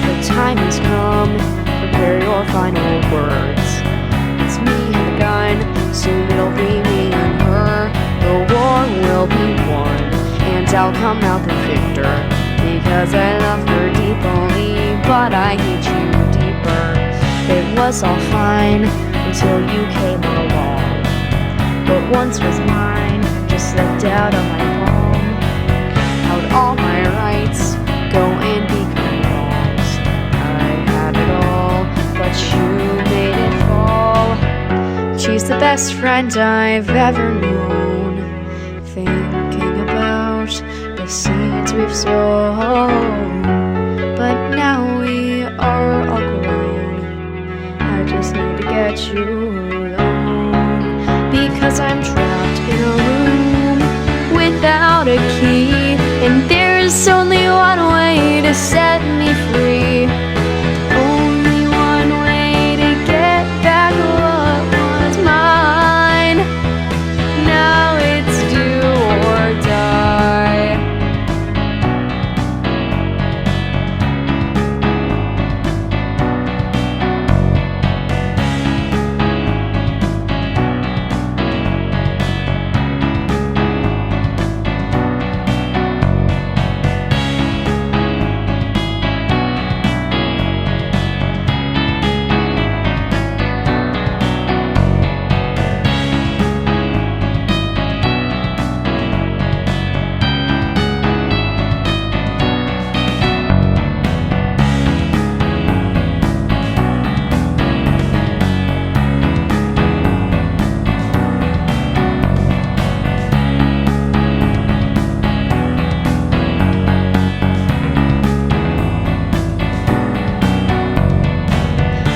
The time has come, prepare your final words. It's me and the gun, soon it'll be me and her. The war will be won, and I'll come out the victor. Because I love her deeply, but I hate you deeper. It was all fine until you came along. What once was mine just slipped out of my palm. How'd all my rights go and become wrongs? I had it all, but you made it fall. She's the best friend I've ever known. Thinking about the seeds we've sown, but now we are all grown. I just need to get you alone, because I'm trapped in a room without a key, and there's only one way to set me free. Only one way to get back what was mine. Now it's do or die.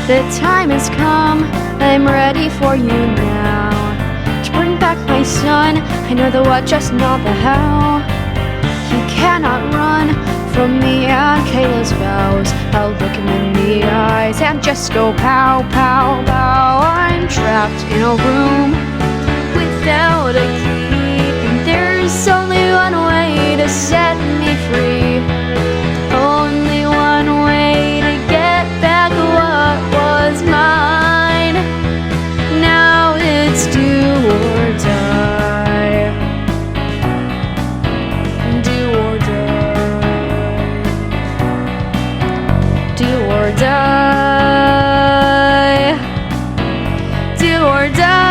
The time has come, I'm ready for you now. To bring back my son, I know the what, just not the how. He cannot run from me and Kayla's vows. I'll look him in the eyes and just go pow, pow, pow. I'm trapped in a room without a key, and there's only one way to set me free. Only one way to get back what was mine. Now it's do or die. Do or die. Do or die. Do or die.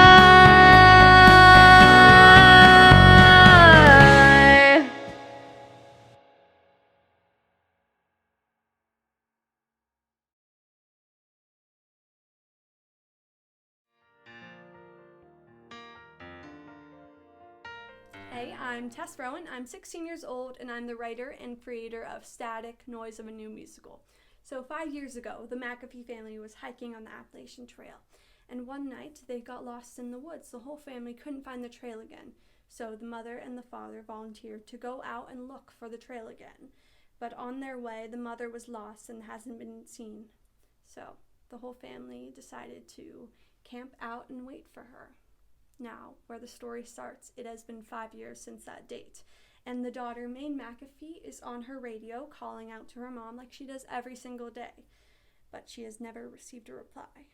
Hey, I'm Tess Rowan. I'm 16 years old, and I'm the writer and creator of Static Noise of a New Musical. So 5 years ago, the McAfee family was hiking on the Appalachian Trail, and one night they got lost in the woods. The whole family couldn't find the trail again, so the mother and the father volunteered to go out and look for the trail again. But on their way, the mother was lost and hasn't been seen. So the whole family decided to camp out and wait for her. Now, where the story starts, it has been 5 years since that date, and the daughter, Maine McAfee, is on her radio calling out to her mom like she does every single day, but she has never received a reply.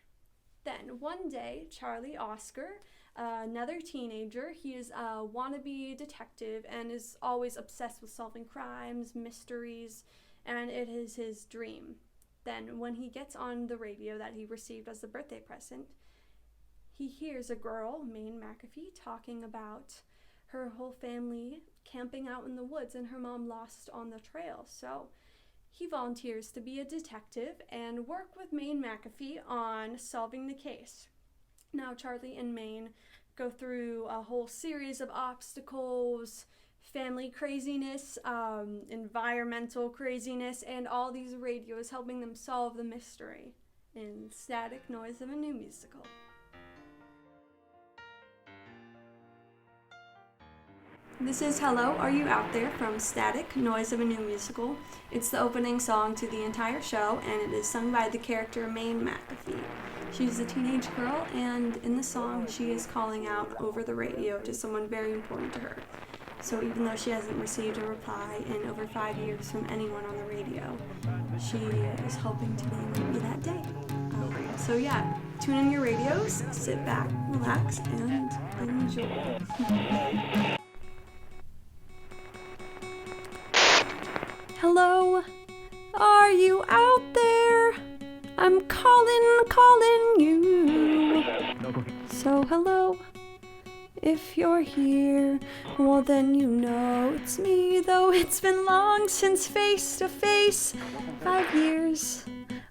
Then, one day, Charlie Oscar, another teenager, he is a wannabe detective and is always obsessed with solving crimes, mysteries, and it is his dream. Then, when he gets on the radio that he received as a birthday present, he hears a girl, Maine McAfee, talking about her whole family camping out in the woods and her mom lost on the trail. So he volunteers to be a detective and work with Maine McAfee on solving the case. Now Charlie and Maine go through a whole series of obstacles, family craziness, environmental craziness, and all these radios helping them solve the mystery in Static Noise of a New Musical. This is Hello, Are You Out There from Static Noise of a New Musical. It's the opening song to the entire show, and it is sung by the character Maine McAfee. She's a teenage girl, and in the song, she is calling out over the radio to someone very important to her. So even though she hasn't received a reply in over 5 years from anyone on the radio, she is hoping today might be that day. So yeah, tune in your radios, sit back, relax, and enjoy. Hello, are you out there? I'm calling you. So hello, if you're here, well then you know it's me, though it's been long since face to face, 5 years.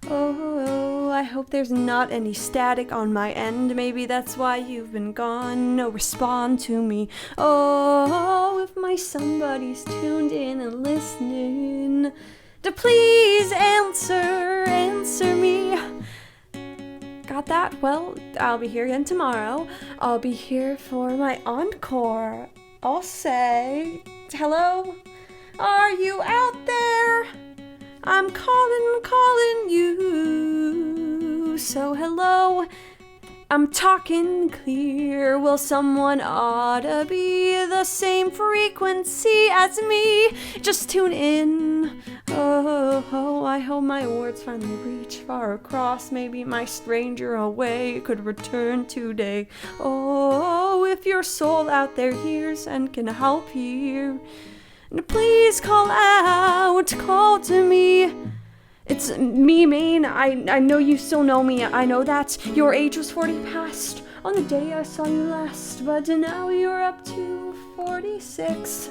Oh, I hope there's not any static on my end. Maybe that's why you've been gone. No respond to me. Oh, if my somebody's tuned in and listening, to please answer me. Got that? Well, I'll be here again tomorrow. I'll be here for my encore. I'll say, hello, are you out there? I'm calling you. So hello, I'm talking clear. Will someone oughta be the same frequency as me? Just tune in. Oh, I hope my words finally reach far across. Maybe my stranger away could return today. Oh, if your soul out there hears and can help here, please call out, call to me. It's me, Maine. I know you still know me. I know that your age was 40 past on the day I saw you last, but now you're up to 46.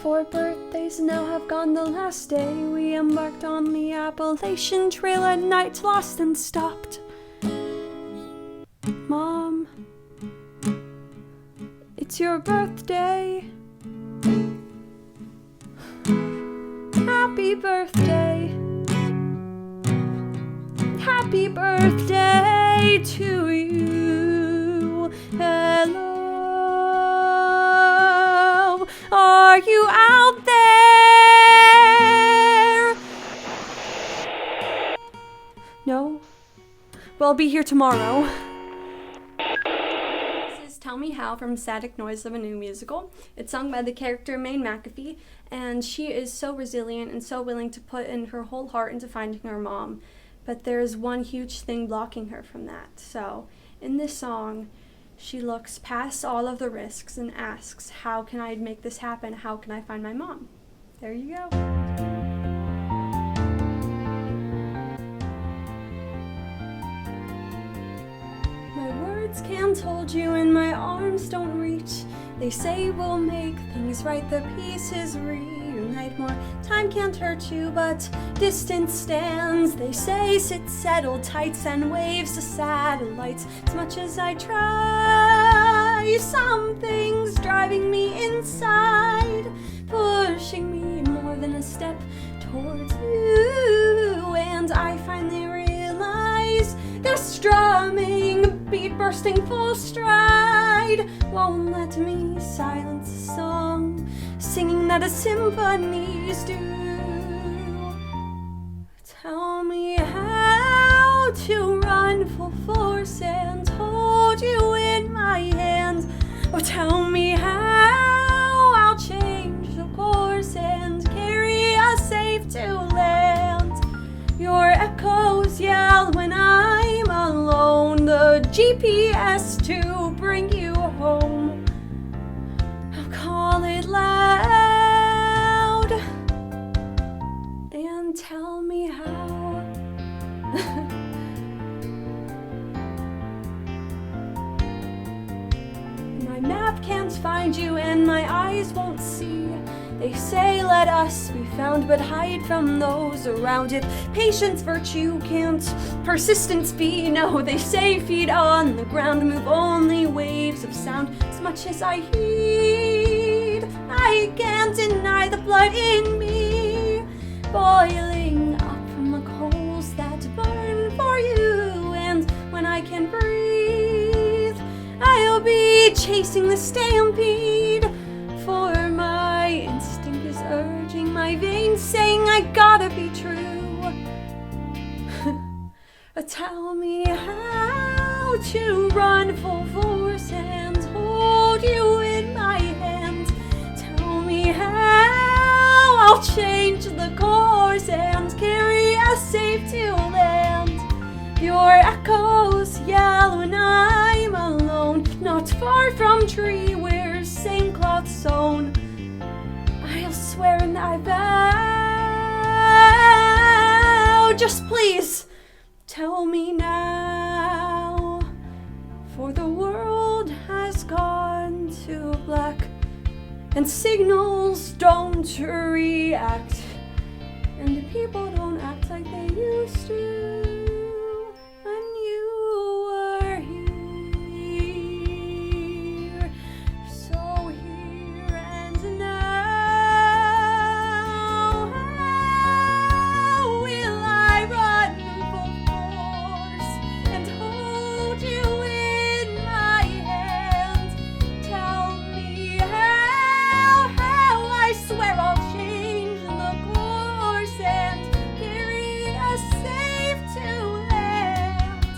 4 birthdays now have gone the last day we embarked on the Appalachian Trail at night, lost and stopped. Mom, it's your birthday. Happy birthday. Happy birthday to you. Hello, are you out there? No? Well, I'll be here tomorrow. This is Tell Me How from Static Noise of a New Musical. It's sung by the character Maine McAfee, and she is so resilient and so willing to put in her whole heart into finding her mom. But there's one huge thing blocking her from that. So, in this song, she looks past all of the risks and asks, how can I make this happen? How can I find my mom? There you go. My words can't hold you and my arms don't reach. They say we'll make things right, the pieces reunite. More time can't hurt you, but distance stands. They say sit, settle, tight, send waves to satellites. As much as I try, something's driving me inside, pushing me more than a step towards you. And I finally realize this strumming beat bursting full stride won't let me silence a song, singing that a symphonies do. Tell me how to run full force and hold you in my hands. Oh, tell me how I'll change the course and carry us safe to land. Your echoes yell when I'm alone, the GPS to bring you home. I'll call it loud and tell me how. My map can't find you and my eyes won't see. They say let us be found, but hide from those around. If patience virtue can't persistence be, no, they say feet on the ground, move only waves of sound. As much as I heed, I can't deny the blood in me, boiling up from the coals that burn for you. And when I can breathe, I'll be chasing the stampede, for my instinct is urging my veins, saying I gotta be true. Tell me how to run full force and hold you in my hand. Tell me how I'll change the course and carry us safe to land. Your echoes yell when I'm alone, not far from tree where same cloth sewn. I'll swear and I vow, just please tell me now, for the world has gone to black and signals don't react, and people don't act like they used to when you were here. So here and now, how will I run full force and hold you in my hand? Tell me how I swear I'll change the course and carry us safe to land.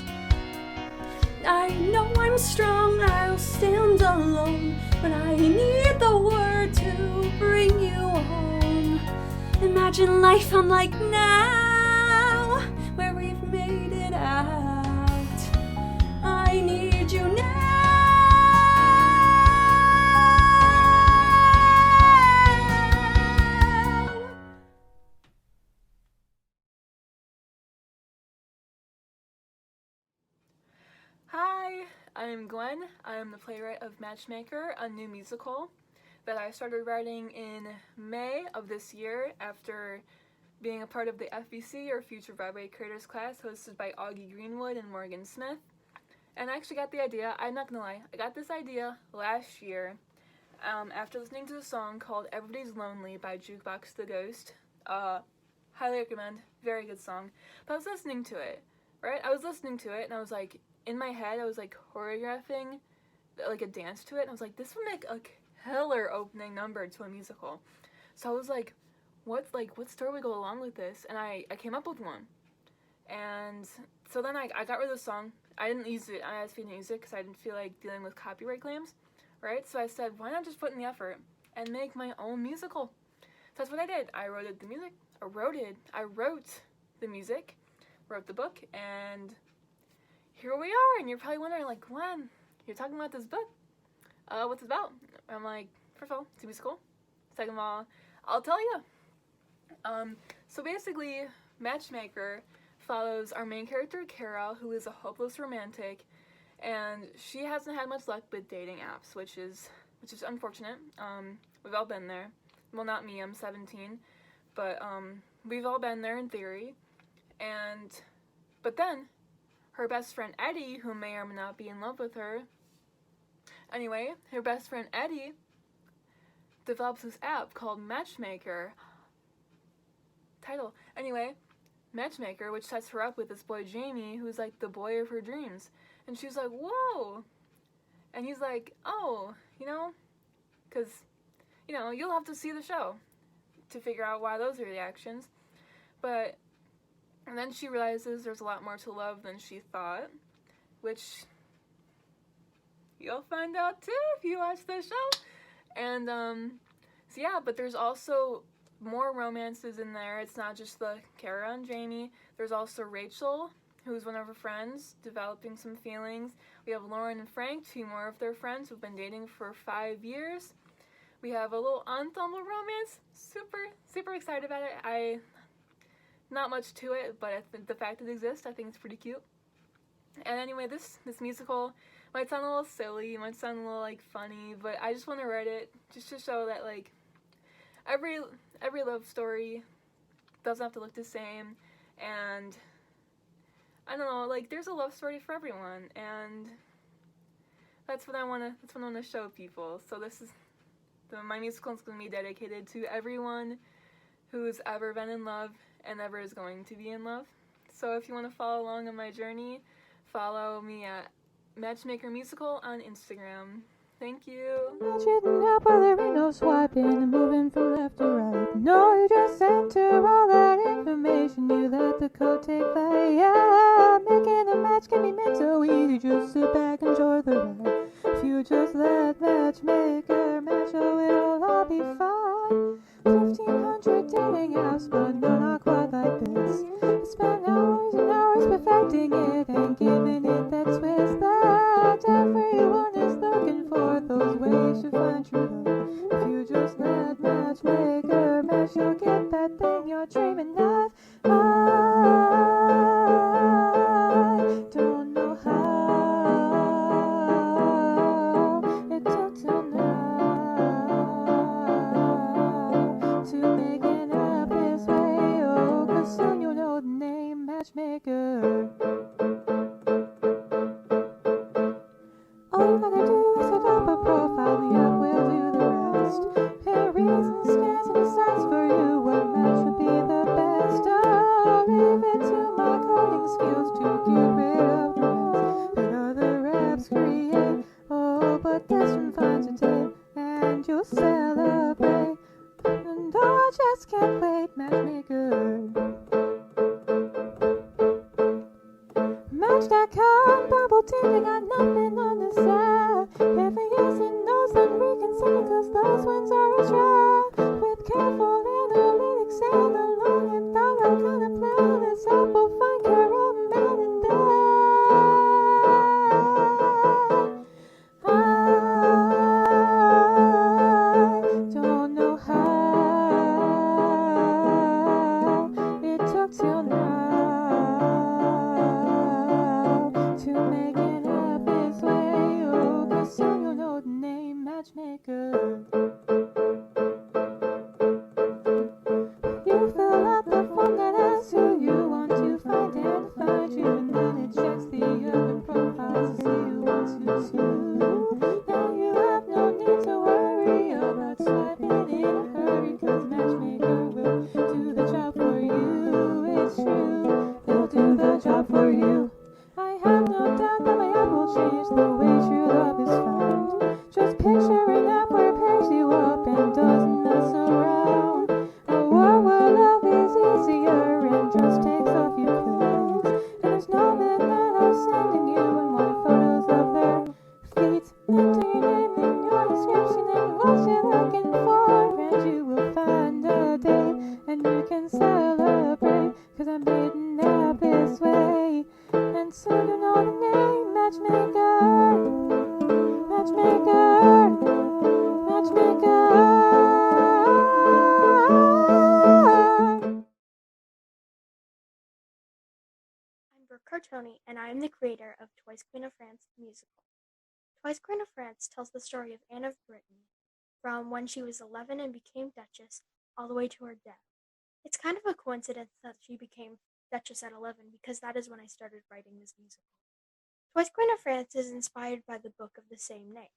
I know I'm strong, I'll stand alone, but I need the word to bring you home. Imagine life unlike now, where we've made it out. I need you now. Hi, I'm Gwen. I am the playwright of Matchmaker, a new musical that I started writing in May of this year after being a part of the FBC, or Future Broadway Creators class, hosted by Augie Greenwood and Morgan Smith. And I actually got the idea, I'm not gonna lie, I got this idea last year after listening to a song called Everybody's Lonely by Jukebox the Ghost. Highly recommend, very good song. But I was listening to it, right? I was listening to it and I was like, in my head, I was like choreographing like a dance to it, and I was like, this would make a killer opening number to a musical. So I was like, what story would go along with this? And I came up with one. And so then I got rid of the song. I didn't use it. I asked me to use it because I didn't feel like dealing with copyright claims, right? So I said, why not just put in the effort and make my own musical? So that's what I did. I wrote the music, wrote the book, and here we are. And you're probably wondering, like, Gwen, you're talking about this book. What's it about? I'm like, first of all, it's a musical. Second of all, I'll tell you. So basically, Matchmaker follows our main character, Kara, who is a hopeless romantic, and she hasn't had much luck with dating apps, which is unfortunate. We've all been there. Well, not me, I'm 17, but we've all been there in theory. But then, her best friend Eddie, who may or may not be in love with her, anyway, her best friend Eddie develops this app called Matchmaker. Matchmaker, which sets her up with this boy Jamie, who's like the boy of her dreams. And she's like, whoa! And he's like, oh, because, you'll have to see the show to figure out why those are the actions. And then she realizes there's a lot more to love than she thought, which you'll find out too if you watch the show. And, but there's also more romances in there. It's not just the Kara and Jamie. There's also Rachel, who's one of her friends, developing some feelings. We have Lauren and Frank, two more of their friends who've been dating for 5 years. We have a little ensemble romance. Super, super excited about it. Not much to it, but the fact it exists, I think it's pretty cute. And anyway, this musical might sound a little silly, might sound a little, funny, but I just want to write it just to show that, every love story doesn't have to look the same, and I don't know, like there's a love story for everyone, and that's what I wanna show people. So my musical is gonna be dedicated to everyone who's ever been in love and ever is going to be in love. So if you want to follow along on my journey, follow me at Matchmaker Musical on Instagram. Thank you. Chitting up while there ain't no swiping and moving from left to right. No, you just enter all that information. You let the code take flight. Yeah, making a match can be made so easy. Just sit back and enjoy the ride. If you just let Matchmaker match, oh, it'll all be fine. 1,500 dating apps, but no, not quite like this. I spent hours and hours perfecting it and giving it that twist that everyone is looking for. Those ways to find true love. If you just let Matchmaker match, you'll get that thing you're dreaming of. I don't know how it took till now to make it up this way. Oh, 'cause soon you'll know the name Matchmaker. All you gotta do is set up a profile, the app will do the rest. Pair reasons, scans, and decides for you what match would be the best. I'll leave it to my coding skills to get rid of the mess that other apps create. Oh, but this one finds a date, and you'll celebrate. And oh, I just can't wait, Matchmaker. Match.com, Bumble, Tinder, got nothing on the side. Every yes and no's then reconsider, 'cause those ones are a trap. With careful analytics and a long and thorough kind of plan, this app will find your own man and I don't know how it took till now to make it up this way. Oh, 'cause soon you'll know the name Matchmaker. You fill out the form that asks who you want to find and find you, and then it checks the other profiles to see who wants you too. Now you have no need to worry about swiping in a hurry, 'cause Matchmaker will do the job for you. It's true, they'll do the job for you. I have no doubt that my app will change the way true love is found. Just picture an app where it pairs you up and doesn't mess around. A world where love is easier and just takes a few clicks. And there's no men that are sending you and want photos of their feet. Enter your name in your description and what you're looking for, and you will find a date and you can celebrate, 'cause I made an app this way. And soon you know the name Matchmaker. Matchmaker. Matchmaker. I'm Brooke Cartoni, and I am the creator of Twice Queen of France the musical. Twice Queen of France tells the story of Anne of Brittany from when she was 11 and became Duchess all the way to her death. It's kind of a coincidence that she became Duchess at 11 because that is when I started writing this musical. Twice Queen of France is inspired by the book of the same name,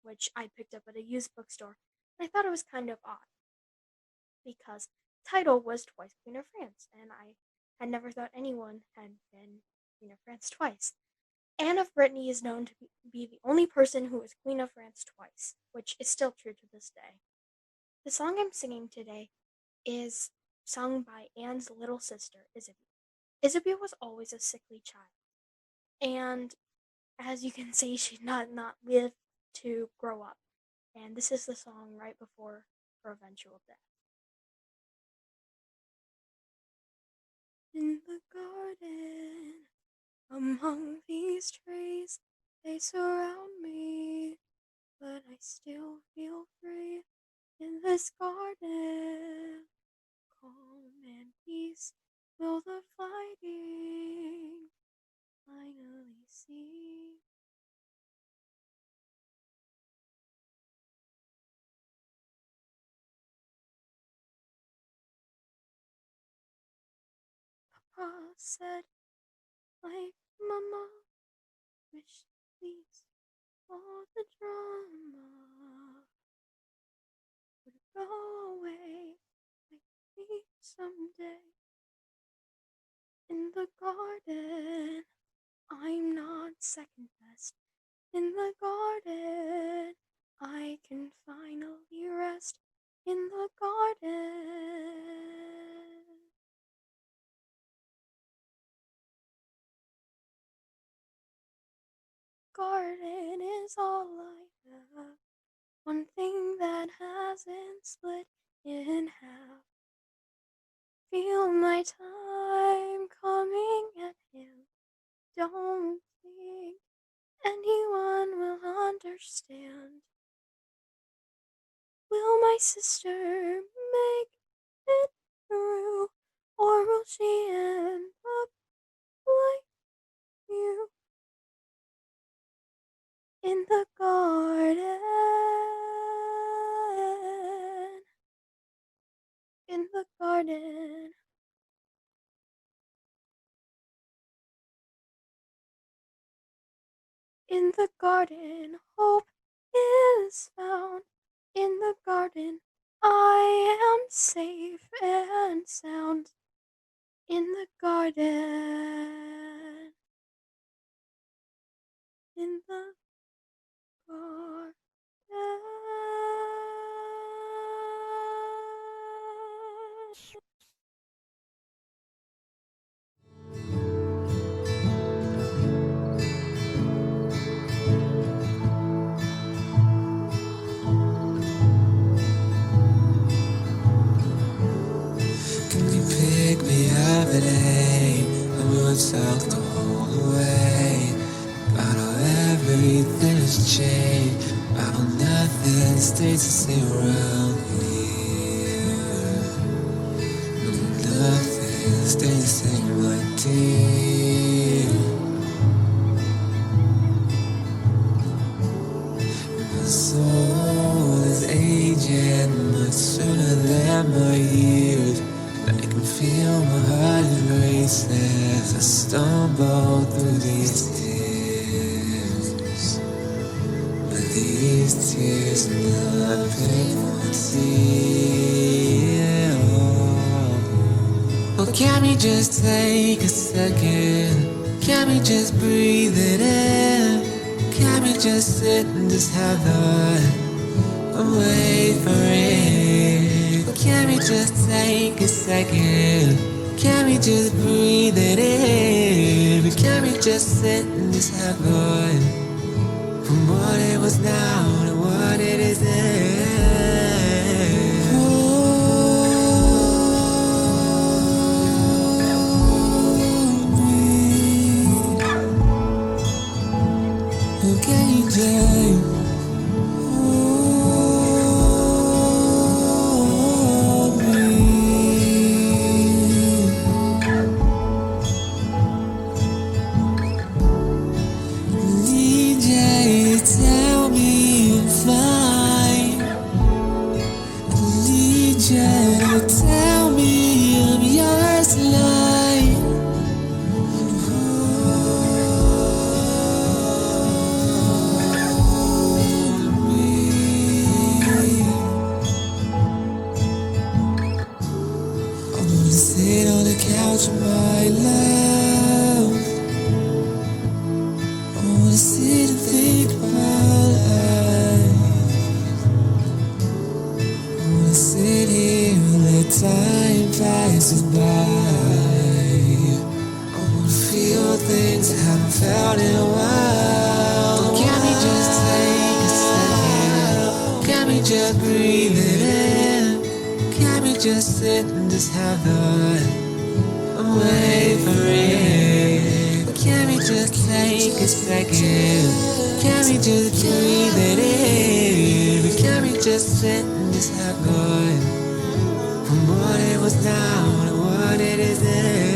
which I picked up at a used bookstore, and I thought it was kind of odd because the title was Twice Queen of France, and I had never thought anyone had been Queen of France twice. Anne of Brittany is known to be the only person who was Queen of France twice, which is still true to this day. The song I'm singing today is sung by Anne's little sister, Isabel. Isabel was always a sickly child, and as you can see, she did not live to grow up, and this is the song right before her eventual death. In the garden, among these trees, they surround me, but I still feel free in this garden. Calm and peace will the fighting finally see. said, like Mama, wish please all the drama would go away like me someday. In the garden, I'm not second best. In the garden, I can finally rest. In the garden. Garden is all I have. One thing that hasn't split in half. Feel my time coming at him. Don't think anyone will understand. Will my sister make it through, or will she end up like you? In the garden. In the garden. In the garden, hope is found. In the garden, I am safe and sound. In the garden. In the garden. Can you pick me up at 8? I'm going south the whole way. About how everything has changed. About how nothing stays the same around here. No, nothing stays the same, my dear. My soul is aging much sooner than my years. I can feel my heart is racing as I stumble through these tears. But these tears are not painful to see. Well, can we just take a second? Can we just breathe it in? Can we just sit and just have the wait for it? Can we just take a second? Can we just breathe it in? Can we just sit and just have fun from what it was now to what it is then? Hold me. Can you take? Tell me I'm yours tonight. Hold me. I wanna sit on the couch with my love. I wanna sit and think about life. I wanna sit here and let time pass us by. I wanna feel things I haven't felt in a while. Can we just take a second? Can we just breathe it in? Can we just sit and just have the wait for it? Can we just take a second? Can we just breathe it in? Can we just sit and just have fun from what it was now to what it is then?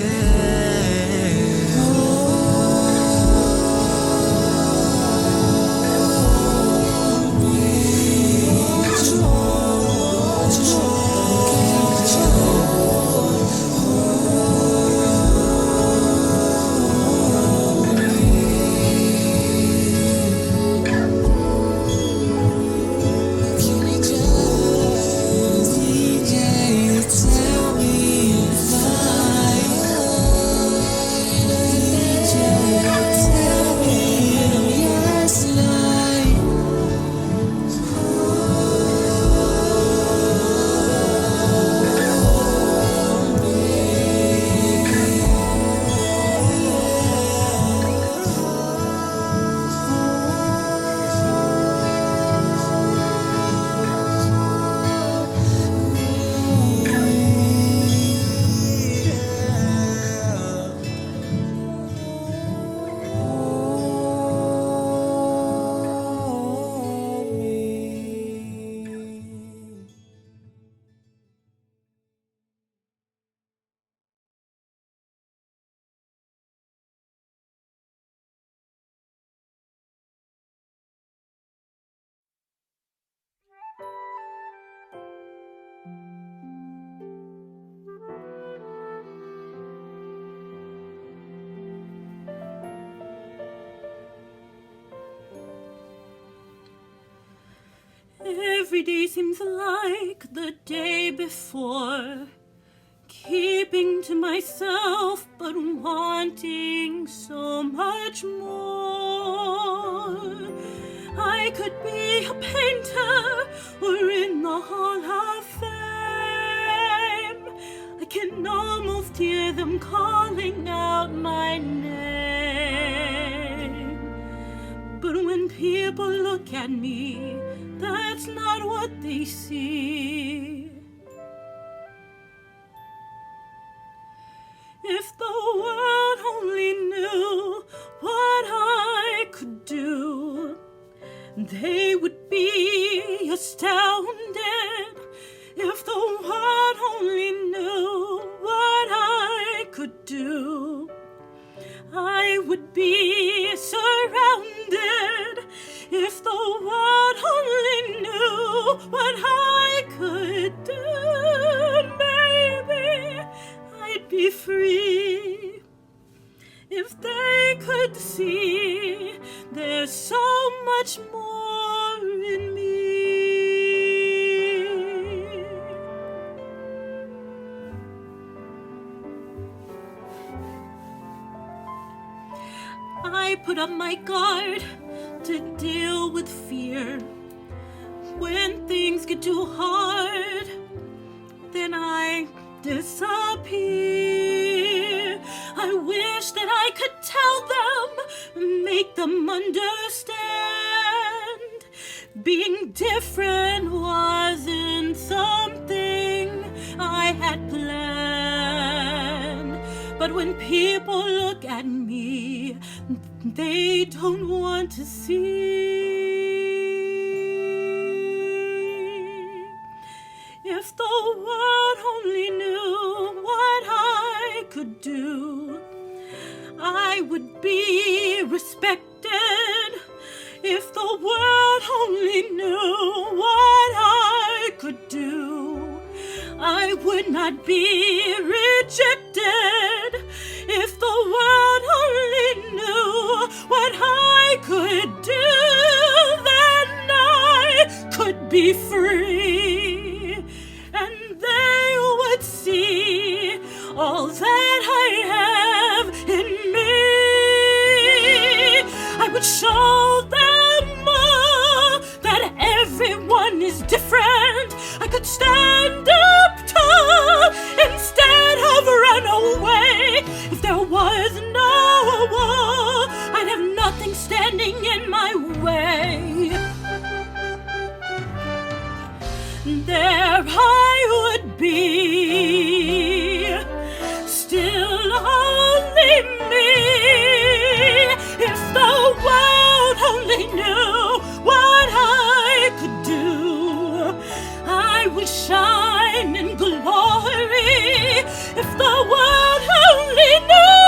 Every day seems like the day before. Keeping to myself, but wanting so much more. I could be a painter or in the Hall of Fame. I can almost hear them calling out my name. But when people look at me, that's not what they see. If the world only knew what I could do, they would be astounded. If the world only knew what I could do, I would be surrounded. If the world only knew what I could do, maybe I'd be free. If they could see, there's so much more in me. I put up my guard to deal with fear. When things get too hard, then I disappear. I wish that I could tell them, make them understand. Being different wasn't something I had planned. But when people look at me, they don't want to see. If the world only knew what I could do, I would be respected. If the world only knew what I could do, I would not be rejected. If the world only knew what I could do, then I could be free. And they would see all that I have in me. I would show them all that everyone is different. I could stand up tall instead of run away. If there was no wall, I'd have nothing standing in my way. There I would be, still only me. If the world only knew what I could do, I would shine in glory. If the world only knew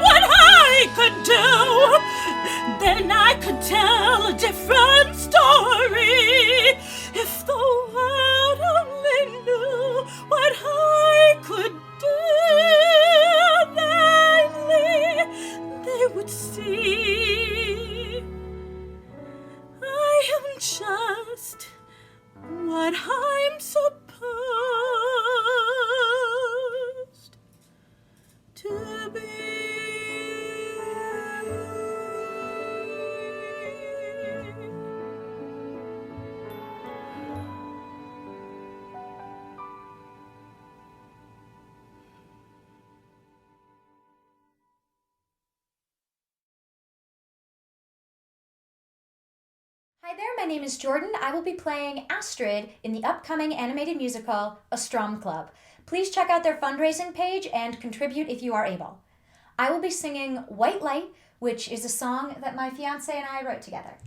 what I could do, then I could tell a different story. If the world only knew what I could do, then they would see I am just what I'm supposed to be. Hi there, my name is Jordan. I will be playing Astrid in the upcoming animated musical, Astrom Club. Please check out their fundraising page and contribute if you are able. I will be singing White Light, which is a song that my fiancé and I wrote together.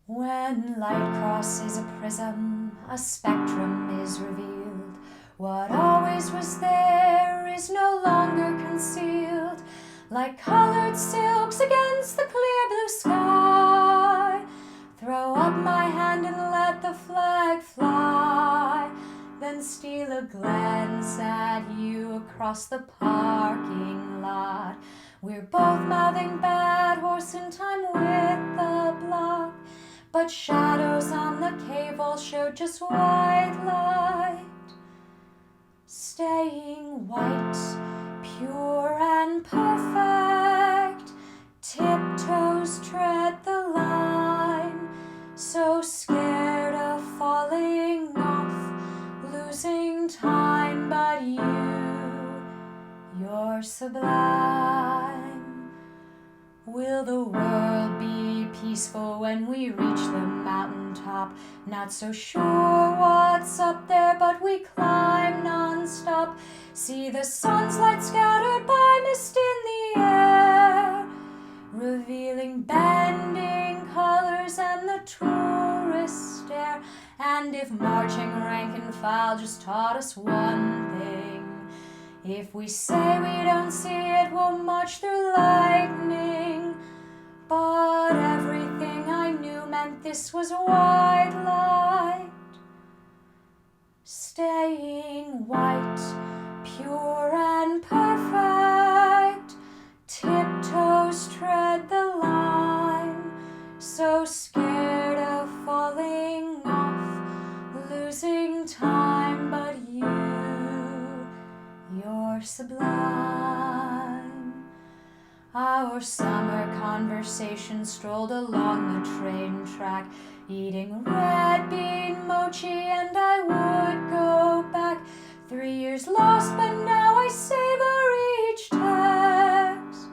When light crosses a prism, a spectrum is revealed. What always was there is no longer concealed. Like colored silks against the clear blue sky, throw up my hand and let the flag fly. Then steal a glance at you across the parking lot. lot. We're both mouthing bad horse in time with the block. But shadows on the cave all show just white light. Staying white, pure and perfect. Tiptoes tread the line. So scared of falling off, losing time, but you're sublime. Will the world be peaceful when we reach the mountaintop? Not so sure what's up there, but we climb non-stop. See the sun's light scattered by mist in the air, revealing bending colors, and the tourists stare. And if marching rank and file just taught us one thing, if we say we don't see it, we'll march through lightning. But everything I knew meant this was white light. Staying white, pure and perfect. Tiptoes tread the line. So scared of falling off, losing time, but you're sublime. Our summer conversation strolled along the train track, eating red bean mochi, and I would go back. 3 years lost, but now I savor each text,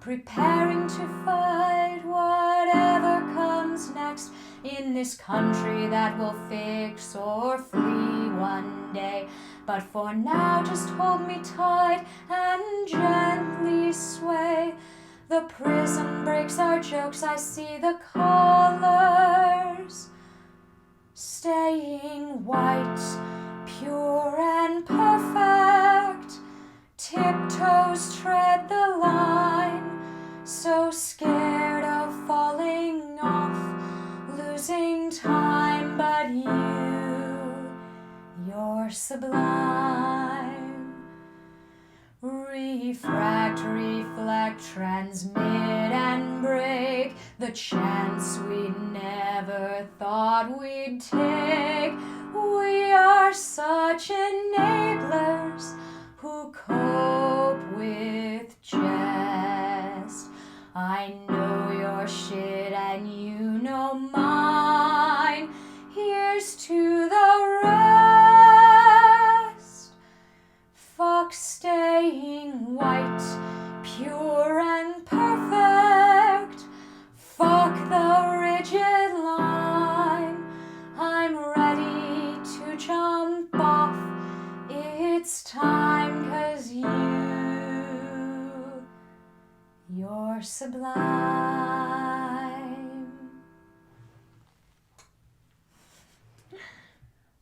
preparing to fight whatever comes next in this country that will fix or flee one day. But for now, just hold me tight and gently sway. The prism breaks our jokes, I see the colors. Staying white, pure and perfect. Tiptoes tread the line. So scared of falling off, losing time, but you're sublime. Refract, reflect, transmit and break the chance we never thought we'd take. We are such enablers who cope with jest. I know your shit and you know mine. Here's to the rest. Fuck staying white, pure and perfect. Fuck the rigid line. I'm ready to jump off. It's time, 'cause you're sublime.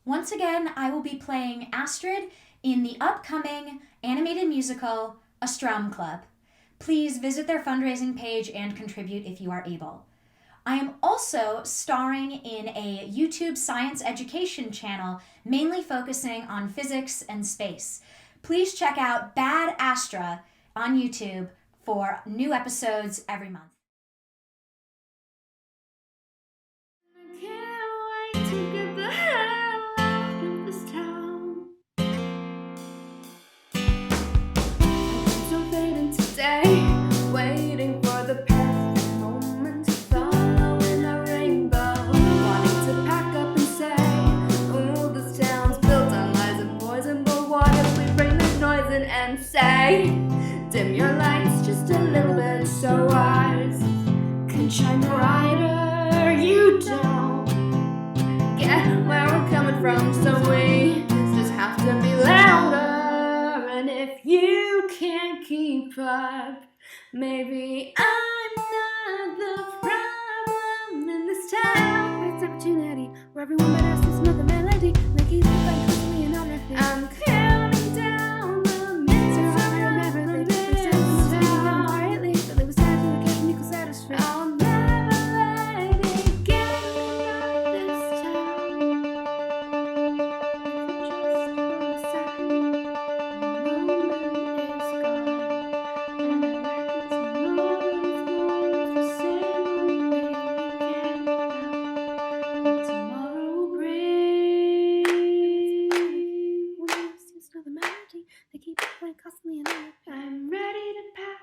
Once again, I will be playing Astrid in the upcoming animated musical Astrom Club. Please visit their fundraising page and contribute if you are able. I am also starring in a YouTube science education channel, mainly focusing on physics and space. Please check out Bad Astra on YouTube for new episodes every month. Waiting for the perfect moment to follow in a rainbow. Wanting to pack up and say, oh, this town's built on lies and poison, but what if we bring this noise in and say, dim your lights just a little bit so ours can shine brighter. You don't get where we're coming from, so we just have to be louder. And if you can't keep up, maybe I'm not the problem in this town. It's opportunity where everyone but us is another melody. Like he's like constantly and honestly. I'm counting down the minutes. I never leave this town quietly. But it was sad to the kitchen, you could satisfy. I'll never let it get me out this town. Just for a second, the moment is gone. constantly in I'm ready to pack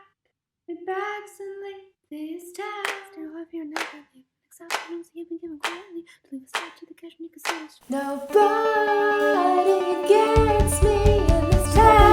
my bags and leave this town. Still have your never leave. Except for news you've been given quietly. To leave a side to the cash and you can see it. Nobody gets me in this town.